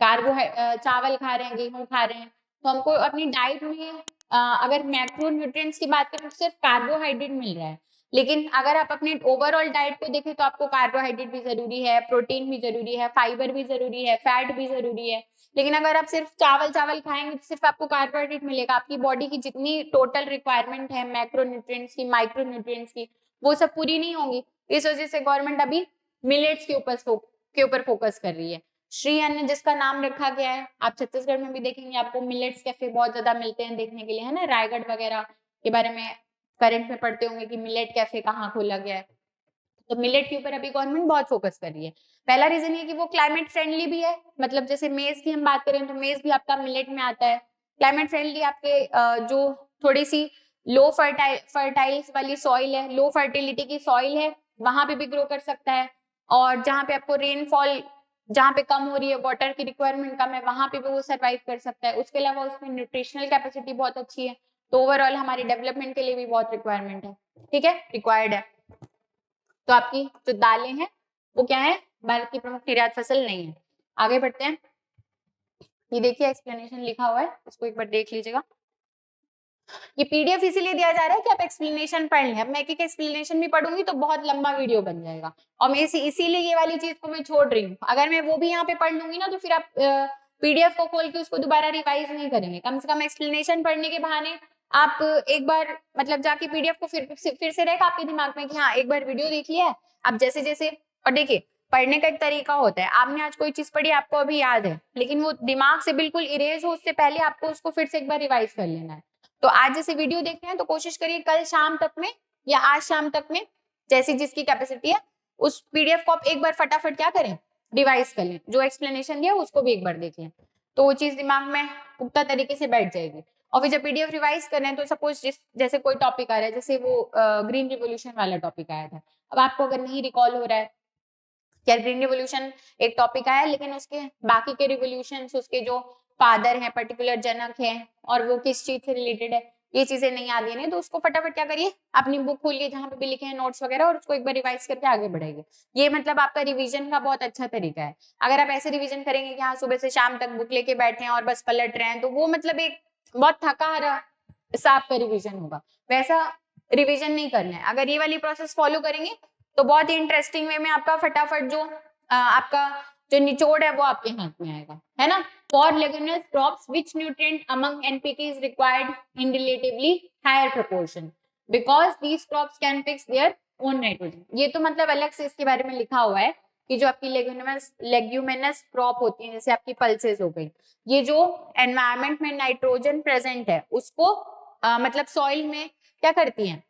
चावल खा रहे हैं, गेहूं खा रहे हैं, तो हमको अपनी डाइट में अगर मैक्रो न्यूट्रिएंट्स की बात करें तो सिर्फ कार्बोहाइड्रेट मिल रहा है, लेकिन अगर आप अपने ओवरऑल डाइट को देखें तो आपको कार्बोहाइड्रेट भी जरूरी है, प्रोटीन भी जरूरी है, फाइबर भी जरूरी है, फैट भी जरूरी है। लेकिन अगर आप सिर्फ चावल चावल खाएंगे तो सिर्फ आपको कार्बोहाइड्रेट मिलेगा, आपकी बॉडी की जितनी टोटल रिक्वायरमेंट है मैक्रो न्यूट्रिएंट्स की, माइक्रो न्यूट्रिएंट्स की, वो सब पूरी नहीं होंगी। इस वजह से गवर्नमेंट अभी मिलेट्स के ऊपर फोकस कर रही है। श्री अन्न जिसका नाम रखा गया है, आप छत्तीसगढ़ में भी देखेंगे आपको मिलेट्स कैफे बहुत ज्यादा मिलते हैं देखने के लिए, है ना। रायगढ़ वगैरह के बारे में करंट में पढ़ते होंगे कि मिलेट कैफे कहाँ खोला गया है। तो मिलेट के ऊपर अभी गवर्नमेंट बहुत फोकस कर रही है। पहला रीजन ये कि वो क्लाइमेट फ्रेंडली भी है, मतलब जैसे मेज की हम बात करें तो मेज भी आपका मिलेट में आता है। क्लाइमेट फ्रेंडली आपके जो थोड़ी सी लो फर्टाइल्स वाली सॉइल है, लो फर्टिलिटी की सॉइल है, वहां पे भी ग्रो कर सकता है। और जहाँ पे आपको रेनफॉल जहाँ पे कम हो रही है, वाटर की रिक्वायरमेंट कम है, वहां पे भी वो सर्वाइव कर सकता है। उसके अलावा उसमें न्यूट्रिशनल कैपेसिटी बहुत अच्छी है, तो ओवरऑल हमारी डेवलपमेंट के लिए भी बहुत रिक्वायरमेंट है, ठीक है, रिक्वायर्ड है। तो आपकी जो दालें हैं वो क्या है, भारत की प्रमुख निर्यात फसल नहीं है। आगे बढ़ते हैं। ये देखिए एक्सप्लेनेशन लिखा हुआ है, इसको एक बार देख लीजिएगा। ये पीडीएफ इसीलिए दिया जा रहा है कि आप एक्सप्लेनेशन पढ़ लें। अब मैं एक एक्सप्लेनेशन भी पढ़ूंगी तो बहुत लंबा वीडियो बन जाएगा, और मैं इसीलिए ये वाली चीज को मैं छोड़ रही हूँ। अगर मैं वो भी यहाँ पे पढ़ लूंगी ना तो फिर आप पीडीएफ को खोल के उसको दोबारा रिवाइज नहीं करेंगे। कम से कम एक्सप्लेनेशन पढ़ने के बहाने आप एक बार मतलब जाके पीडीएफ को फिर से रहेगा आपके दिमाग में कि हाँ एक बार वीडियो देख लिया है। अब जैसे जैसे, और देखिए पढ़ने का एक तरीका होता है, आपने आज कोई चीज पढ़ी आपको अभी याद है, लेकिन वो दिमाग से बिल्कुल इरेज हो उससे पहले आपको उसको फिर से एक बार रिवाइज कर लेना है। तो आज जैसे वीडियो देख रहे हैं तो कोशिश करिए कल शाम तक में या आज शाम तक में, जैसी जिसकी कैपेसिटी है, उस पीडीएफ को आप एक बार फटाफट क्या करें, रिवाइज कर लें। जो एक्सप्लेनेशन दिया उसको भी एक बार देख लें, तो वो चीज दिमाग में पुख्ता तरीके से बैठ जाएगी। और फिर जब पीडीएफ रिवाइज कर रहे हैं तो सपोज जैसे कोई टॉपिक आ रहा है, जैसे वो ग्रीन रिवोल्यूशन वाला टॉपिक आया था, अब आपको अगर नहीं रिकॉल हो रहा है क्या ग्रीन रिवोल्यूशन एक टॉपिक आया, लेकिन उसके बाकी के रिवोल्यूशन, उसके जो फादर है, पर्टिकुलर जनक है, और वो किस चीज से रिलेटेड है, ये चीजें नहीं याद है तो उसको फटाफट क्या करिए, अपनी बुक खोलिए जहां पे भी लिखे हैं नोट्स वगैरह, और उसको एक बार रिवाइज करके आगे बढ़ाइए। ये मतलब आपका रिवीजन का बहुत अच्छा तरीका है। अगर आप ऐसे रिवीजन करेंगे कि हाँ सुबह से शाम तक बुक लेके बैठे हैं और बस पलट रहे हैं, तो वो मतलब एक बहुत थका हारा सा आपका रिवीजन होगा। वैसा रिवीजन नहीं करना है। अगर ये वाली प्रोसेस फॉलो करेंगे तो बहुत ही इंटरेस्टिंग वे में आपका फटाफट जो आपका जो निचोड़ है वो आपके हाथ में आएगा, है ना। For leguminous crops which nutrient among NPK is required in relatively higher proportion because these crops can fix their own nitrogen. ये तो मतलब अलग से इसके बारे में लिखा हुआ है कि जो आपकी लेग्यूमिनस क्रॉप होती है, जैसे आपकी पल्सेस हो गई, ये जो एनवायरमेंट में नाइट्रोजन प्रेजेंट है उसको मतलब सॉइल में क्या करती हैं,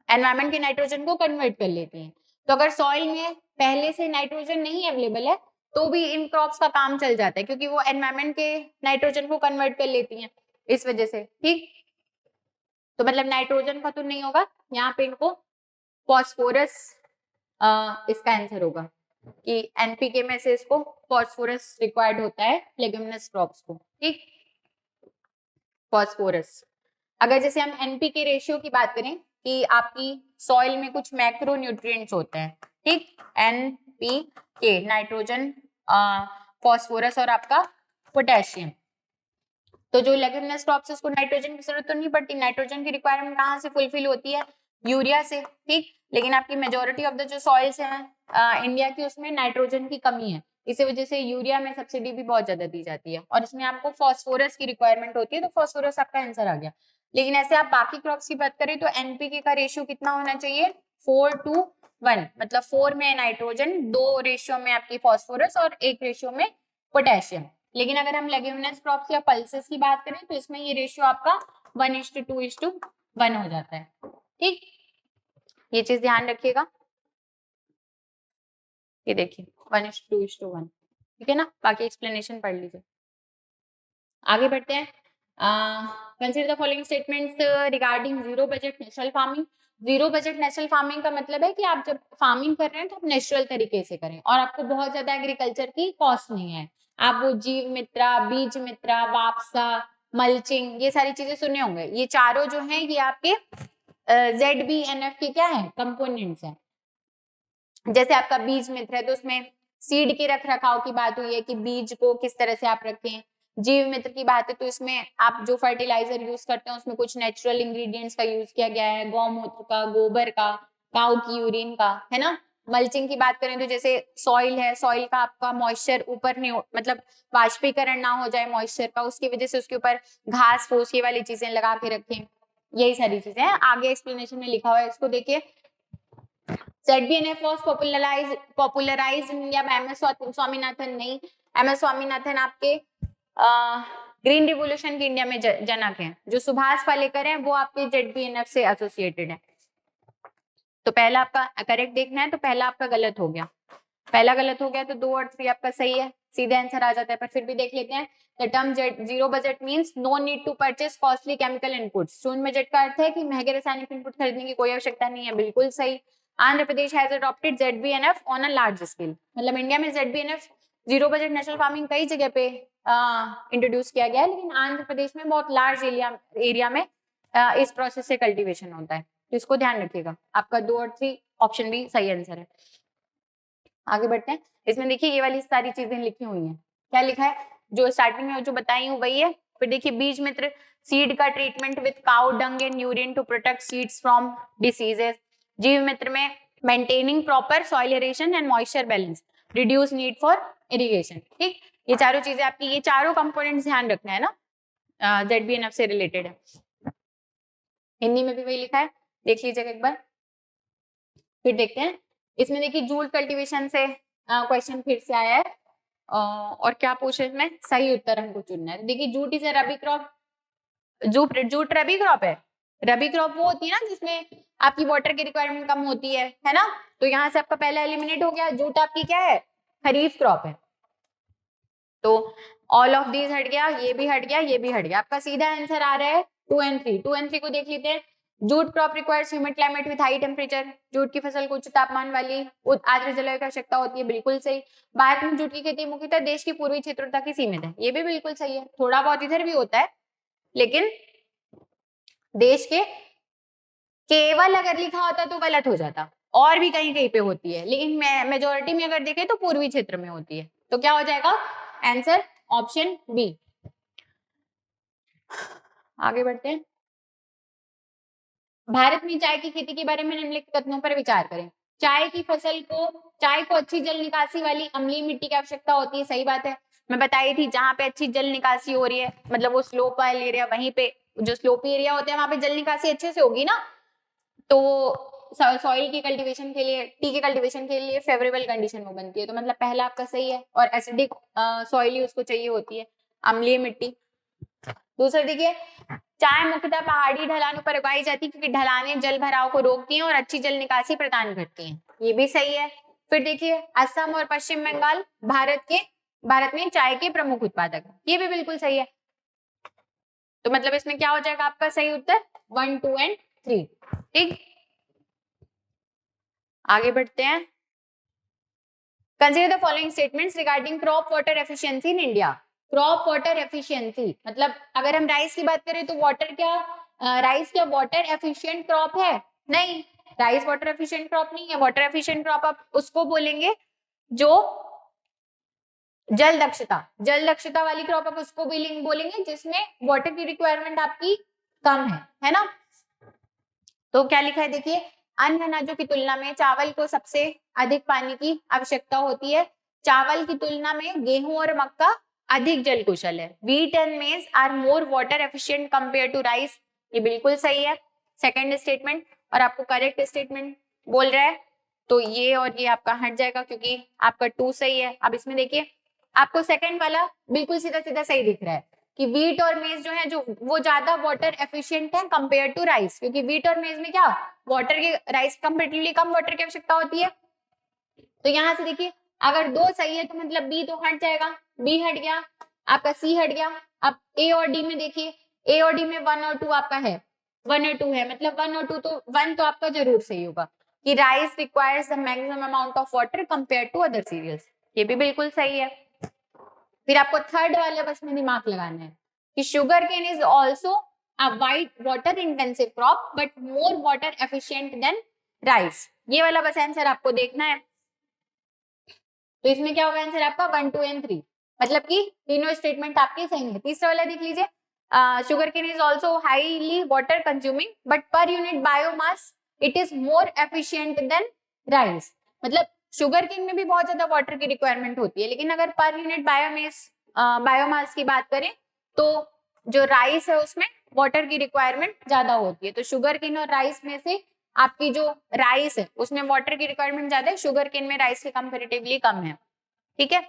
एनवायरमेंट के नाइट्रोजन को कन्वर्ट कर लेती हैं। तो अगर सॉइल में पहले से नाइट्रोजन नहीं अवेलेबल है तो भी इन क्रॉप्स का काम चल जाता है, क्योंकि वो एनवायरमेंट के नाइट्रोजन को कन्वर्ट कर लेती हैं इस वजह से, ठीक। तो मतलब नाइट्रोजन का तो नहीं होगा यहाँ पे, इनको फॉस्फोरस इसका आंसर होगा कि एनपीके में से इसको फॉस्फोरस रिक्वायर्ड होता है लेग्यूमिनस क्रॉप्स को, ठीक। फॉस्फोरस, अगर जैसे हम एनपीके रेशियो की बात करें कि आपकी सॉइल में कुछ मैक्रो न्यूट्रिएंट्स होते हैं, ठीक, एनपीके नाइट्रोजन, फॉस्फोरस और आपका पोटेशियम। तो जो लेग्यूमिनस क्रॉप्स है उसको नाइट्रोजन की जरूरत तो नहीं पड़ती, नाइट्रोजन की रिक्वायरमेंट कहाँ से फुलफिल होती है, यूरिया से, ठीक। लेकिन आपकी मेजोरिटी ऑफ द जो सॉइल्स हैं इंडिया की, उसमें नाइट्रोजन की कमी है, इसी वजह से यूरिया में सब्सिडी भी बहुत ज्यादा दी जाती है, और इसमें आपको फॉस्फोरस की रिक्वायरमेंट होती है, तो फॉस्फोरस आपका आंसर आ गया। लेकिन ऐसे आप बाकी क्रॉप्स की बात करें तो एनपीके का रेशियो कितना होना चाहिए, 4:1, मतलब 4 में नाइट्रोजन, 2 रेशियो में आपकी फॉस्फोरस और 1 रेशियो में पोटेशियम। लेकिन अगर हम लेग्यूमिनस क्रॉप्स या पल्सेस की बात करें तो इसमें ये रेशियो आपका 1:2:1 हो जाता है, ठीक। ये चीज ध्यान रखिएगा, ये देखिए 1:2:1, ठीक है ना। बाकी एक्सप्लेनेशन पढ़ लीजिए। आगे बढ़ते हैं। Consider the following statements regarding zero budget natural farming. Zero budget natural farming का मतलब है कि आप जब फार्मिंग कर रहे हैं तो आप नेचुरल तरीके से करें और आपको बहुत ज्यादा एग्रीकल्चर की कॉस्ट नहीं है। आप वो जीव मित्रा, बीज मित्रा, वापसा, मल्चिंग, ये सारी चीजें सुने होंगे। ये चारों जो हैं ये आपके ZBNF के क्या है, कंपोनेंट्स हैं। जैसे आपका बीज मित्र है तो उसमें सीड के रख रखाव की बात हुई है कि बीज को किस तरह से आप रखें, जीव मित्र की बात है तो इसमें आप जो फर्टिलाइजर यूज करते हैं उसमें कुछ नेचुरल इंग्रेडिएंट्स का यूज किया गया है, गौमूत्र का, गोबर का, काऊ की यूरिन का, है ना। मल्चिंग की बात करें तो जैसे सॉइल है, सॉइल का आपका मॉइस्चर ऊपर नहीं मतलब वाष्पीकरण ना हो जाए मॉइस्चर का, उसकी वजह से उसके ऊपर घास फूस ये वाली चीजें लगा के रखें, यही सारी चीजें हैं। आगे एक्सप्लेनेशन में लिखा हुआ है, इसको देखिए। ZBNF was popularized in India by MS Swaminathan. नहीं, MS स्वामीनाथन आपके ग्रीन रिवोल्यूशन के इंडिया में जनक हैं। जो सुभाष पालेकर हैं वो आपके ZBNF से एसोसिएटेड है। तो पहला आपका करेक्ट देखना है, तो पहला आपका गलत हो गया, पहला गलत हो गया, तो 2 और 3 आपका सही है, सीधे आंसर आ जाता है। पर फिर भी देख लेते हैं। The term zero budget means no need to purchase costly chemical inputs. शून्य बजट का अर्थ है कि महंगे रासायनिक इनपुट खरीदने की कोई आवश्यकता नहीं है, बिल्कुल सही। Andhra Pradesh has adopted ZBNF on a large scale. मतलब इंडिया में ZBNF zero budget national farming कई जगह पे इंट्रोड्यूस किया गया है, लेकिन आंध्र प्रदेश में बहुत लार्ज एरिया में इस प्रोसेस से कल्टीवेशन होता है, तो इसको ध्यान रखिएगा। आपका 2 और 3 ऑप्शन भी सही आंसर है। आगे बढ़ते हैं। इसमें देखिए ये वाली सारी चीजें लिखी हुई हैं। क्या लिखा है? जो स्टार्टिंग में जो बताई हूँ वही है। फिर देखिए बीज मित्र सीड का treatment with cow dung and urine to protect seeds from diseases. जीव मित्र में maintaining proper soil aeration and moisture balance, reduce need for irrigation. ठीक, ये चारों चीजें आपकी, ये चारों कंपोनेंट्स ध्यान रखना है ना, ZBNF से रिलेटेड है। हिंदी में भी वही लिखा है, देख लीजिएगा एक बार। फिर देखते हैं इसमें, देखिए जूट कल्टीवेशन से क्वेश्चन फिर से आया है। और क्या पूछे इसमें, सही उत्तर हमको चुनना है। देखिए jute is a rabi crop. Jute rabi crop है। रबी क्रॉप वो होती है ना जिसमें आपकी वाटर की रिक्वायरमेंट कम होती है ना। तो यहाँ से आपका पहला एलिमिनेट हो गया। जूट आपकी क्या है? खरीफ क्रॉप है। तो ऑल ऑफ दीज हट गया, ये भी हट गया, ये भी हट गया। आपका सीधा आंसर आ रहा है 2 and 3। 2 and 3 को देख लेते हैं। Jute crop requires humid climate with high temperature. Jute की फसल को उच्च तापमान वाली आर्द्र जलवायु की आवश्यकता होती है, बिल्कुल सही। भारत में जूट की खेती मुख्यतः देश की पूर्वी क्षेत्रों तक ही सीमित है, ये भी बिल्कुल सही है। थोड़ा बहुत इधर भी होता है, लेकिन देश के केवल अगर लिखा होता तो गलत हो जाता, और भी कहीं कहीं पे होती है, लेकिन मेजोरिटी में अगर देखें तो पूर्वी क्षेत्र में होती है। तो क्या हो जाएगा आंसर? Option B. आगे बढ़ते हैं। भारत में चाय की खेती के बारे में निम्नलिखित कथनों पर विचार करें। चाय को अच्छी जल निकासी वाली अम्लीय मिट्टी की आवश्यकता होती है, सही बात है। मैं बताई थी जहां पे अच्छी जल निकासी हो रही है, मतलब वो स्लोप वाला एरिया, वहीं पे जो स्लोपी एरिया होते हैं वहां पे जल निकासी अच्छे से होगी ना, तो सॉइल की कल्टीवेशन के लिए, टी के कल्टीवेशन के लिए फेवरेबल कंडीशन वो बनती है। तो मतलब पहला आपका सही है। और एसिडिक सॉइल ही उसको चाहिए होती है, अम्लीय मिट्टी। दूसरा देखिए, चाय मुख्यतः पहाड़ी ढलानों पर उगाई जाती है क्योंकि ढलानें जल भराव को रोकती हैं और अच्छी जल निकासी प्रदान करती हैं, ये भी सही है। फिर देखिए असम और पश्चिम बंगाल भारत में चाय के प्रमुख उत्पादक है, ये भी बिल्कुल सही है। तो मतलब इसमें क्या हो जाएगा आपका सही उत्तर? 1, 2 and 3। ठीक, आगे बढ़ते हैं। Consider the following statements regarding crop water efficiency in India. Crop water efficiency मतलब अगर हम राइस की बात करें तो राइस क्या वाटर एफिशिएंट क्रॉप है? नहीं, राइस वाटर एफिशिएंट क्रॉप नहीं है। वाटर एफिशिएंट क्रॉप आप उसको बोलेंगे जो जल दक्षता वाली क्रॉप आप उसको बोलेंगे जिसमें वाटर की रिक्वायरमेंट आपकी कम है ना। तो क्या लिखा है देखिए, अन्य अनाजों की तुलना में चावल को सबसे अधिक पानी की आवश्यकता होती है। चावल की तुलना में गेहूं और मक्का अधिक जल कुशल है। Wheat and maize are more water efficient compare to rice, ये बिल्कुल सही है सेकंड स्टेटमेंट। और आपको करेक्ट स्टेटमेंट बोल रहा है, तो ये और ये आपका हट जाएगा क्योंकि आपका 2 सही है। अब इसमें देखिए आपको सेकंड वाला बिल्कुल सीधा सीधा सही दिख रहा है कि व्हीट और मेज जो है जो वो ज्यादा वाटर एफिशिएंट है कंपेयर टू राइस, क्योंकि व्हीट और मेज में क्या वाटर की, राइस कंपेरेटिवली कम वाटर की आवश्यकता होती है। तो यहाँ से देखिए अगर 2 सही है तो मतलब बी तो हट जाएगा, बी हट गया, आपका सी हट गया। अब ए और डी में देखिए, ए और डी में 1 और 2 आपका है, 1 और 2 है, मतलब 1 और 2 तो 1 तो आपका जरूर सही होगा कि rice requires the maximum amount of water compare to other cereals, ये भी बिल्कुल सही है। फिर आपको थर्ड वाले बस में दिमाग लगाना है कि sugarcane is also a wide water intensive crop but more water efficient than rice, ये वाला बस आंसर आपको देखना है। तो इसमें क्या होगा आंसर आपका 1, 2 and 3। मतलब कि तीनों स्टेटमेंट आपके सही है। तीसरा वाला देख लीजिए, sugarcane is also highly water consuming but per unit biomass it is more efficient than rice. मतलब शुगर केन में भी बहुत ज्यादा वाटर की रिक्वायरमेंट होती है, लेकिन अगर पर यूनिट बायोमास की बात करें तो जो राइस है उसमें वाटर की रिक्वायरमेंट ज्यादा होती है। तो शुगर केन और राइस में से आपकी जो राइस है उसमें वाटर की रिक्वायरमेंट ज्यादा है, शुगर केन में राइस के कंपेरेटिवली कम है। ठीक है,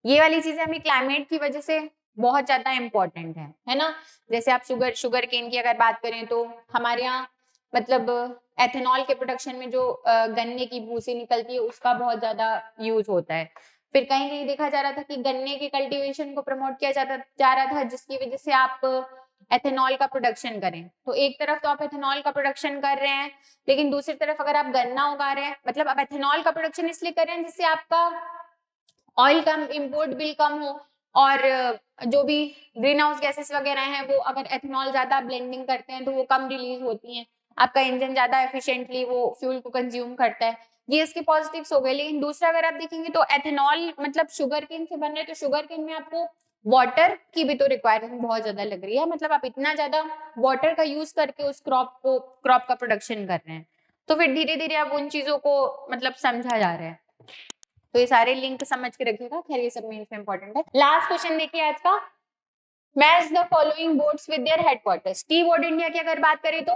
ये वाली चीजें हमें क्लाइमेट की वजह से बहुत ज्यादा इंपॉर्टेंट है ना। जैसे आप शुगर केन की अगर बात करें तो हमारे यहाँ मतलब एथेनॉल के प्रोडक्शन में जो गन्ने की भूसी निकलती है उसका बहुत ज्यादा यूज होता है। फिर कहीं कहीं देखा जा रहा था कि गन्ने के कल्टीवेशन को प्रमोट किया जा रहा था, जिसकी वजह से आप एथेनॉल का प्रोडक्शन करें। तो एक तरफ तो आप एथेनॉल का प्रोडक्शन कर रहे हैं, लेकिन दूसरी तरफ अगर आप गन्ना उगा रहे हैं, मतलब आप एथेनॉल का प्रोडक्शन इसलिए कर रहे हैं जिससे आपका ऑयल कम, इंपोर्ट बिल कम हो, और जो भी ग्रीन हाउस गैसेस वगैरह हैं वो अगर एथेनॉल ज्यादा ब्लेंडिंग करते हैं तो वो कम रिलीज होती हैं, आपका इंजन ज्यादा एफिशिएंटली वो फ्यूल को कंज्यूम करता है। ये इसके पॉजिटिव्स हो गए। लेकिन दूसरा अगर आप देखेंगे तो एथेनॉल मतलब शुगर केन से बन रहा है, तो शुगर केन में आपको वाटर की भी तो रिक्वायरमेंट बहुत ज्यादा लग रही है। मतलब आप इतना ज्यादा वाटर का यूज करके उस क्रॉप का प्रोडक्शन कर रहे हैं, तो फिर धीरे धीरे अब उन चीजों को मतलब समझा जा रहा है। तो ये सारे लिंक समझ के रखिएगा। खैर ये सब मेन इंपॉर्टेंट है। लास्ट क्वेश्चन देखिए आज का, match the following boards with their headquarters. Tea board India की अगर बात करें तो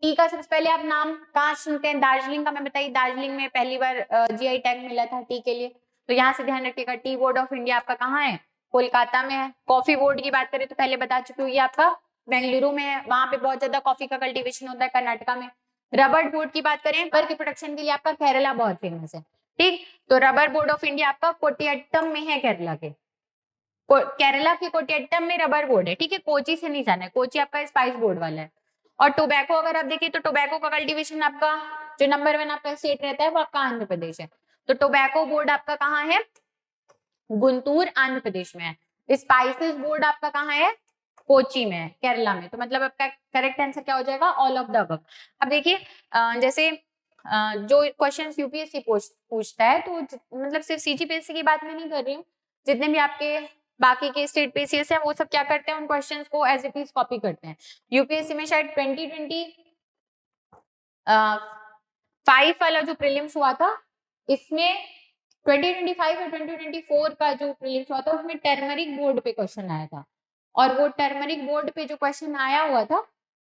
टी का सबसे पहले आप नाम कहाँ सुनते हैं, दार्जिलिंग का। मैं बताइए, दार्जिलिंग में पहली बार जीआई टैग मिला था टी के लिए, तो यहाँ से ध्यान रखिएगा। टी बोर्ड ऑफ इंडिया आपका कहाँ है, कोलकाता में है। कॉफी बोर्ड की बात करें तो पहले बता चुकी हूँ, ये आपका बेंगलुरु में है, वहां पे बहुत ज्यादा कॉफी का कल्टीवेशन होता है, कर्नाटका में। रबर बोर्ड की बात करें, रबर के प्रोडक्शन के लिए आपका केरला बहुत फेमस है। ठीक, तो रबर बोर्ड ऑफ इंडिया आपका कोटियट्टम में है, केरला के केरला के कोटियट्टम में रबर बोर्ड है। ठीक है, कोची से नहीं जाना है, कोची आपका स्पाइस बोर्ड वाला है। और टोबैको अगर आप देखिए तो टोबैको का कल्टीवेशन आपका जो नंबर 1 आपका स्टेट रहता है वो आपका आंध्र प्रदेश है। तो टोबैको बोर्ड आपका कहाँ है, गुंटूर आंध्र प्रदेश में है। स्पाइसेस बोर्ड आपका कहाँ है, कोची में है, केरला में। तो मतलब आपका करेक्ट आंसर क्या हो जाएगा, ऑल ऑफ द अबव। अब देखिए जैसे जो क्वेश्चन यूपीएससी पूछता है, तो मतलब सिर्फ सीजीपीएससी की बात मैं नहीं कर रही हूँ, जितने भी आपके बाकी के स्टेट पीसीएस है वो सब क्या करते हैं, उन क्वेश्चंस को एज इट इज कॉपी करते हैं। यूपीएससी में शायद 2025 वाला जो प्रीलिम्स हुआ था, इसमें 2025 और 2024 का जो प्रीलिम्स हुआ था उसमें टर्मरिक बोर्ड पे क्वेश्चन आया था। और वो टर्मरिक बोर्ड पे जो क्वेश्चन आया हुआ था,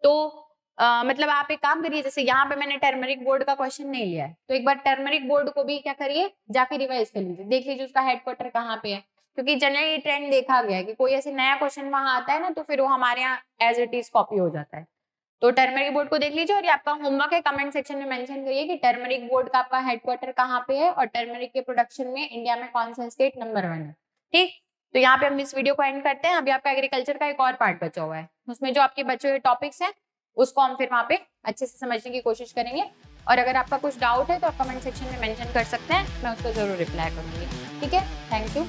तो मतलब आप एक काम करिए, जैसे यहाँ पे मैंने टर्मरिक बोर्ड का क्वेश्चन नहीं लिया है, तो एक बार टर्मरिक बोर्ड को भी क्या करिए, जाके रिवाइज कर लीजिए, देख लीजिए उसका हेडक्वार्टर कहाँ पे है। क्योंकि जनरली ट्रेंड देखा गया है कि कोई ऐसे नया क्वेश्चन वहां आता है ना, तो फिर वो हमारे यहाँ एज इट इज कॉपी हो जाता है। तो टर्मरिक बोर्ड को देख लीजिए, और ये आपका होमवर्क है, कमेंट सेक्शन में मेंशन करिए कि टर्मरिक बोर्ड का आपका हेडक्वार्टर कहाँ पे है और टर्मरिक के प्रोडक्शन में इंडिया में कौन सा स्टेट नंबर 1 है। ठीक, तो यहाँ पे हम इस वीडियो को एंड करते हैं। अभी आपका एग्रीकल्चर का एक और पार्ट बचा हुआ है, उसमें जो आपके बचे हुए टॉपिक्स हैं उसको हम फिर वहाँ पे अच्छे से समझने की कोशिश करेंगे। और अगर आपका कुछ डाउट है तो आप कमेंट सेक्शन में मेंशन कर सकते हैं, मैं उसको जरूर रिप्लाई करूंगी। ठीक है, थैंक यू।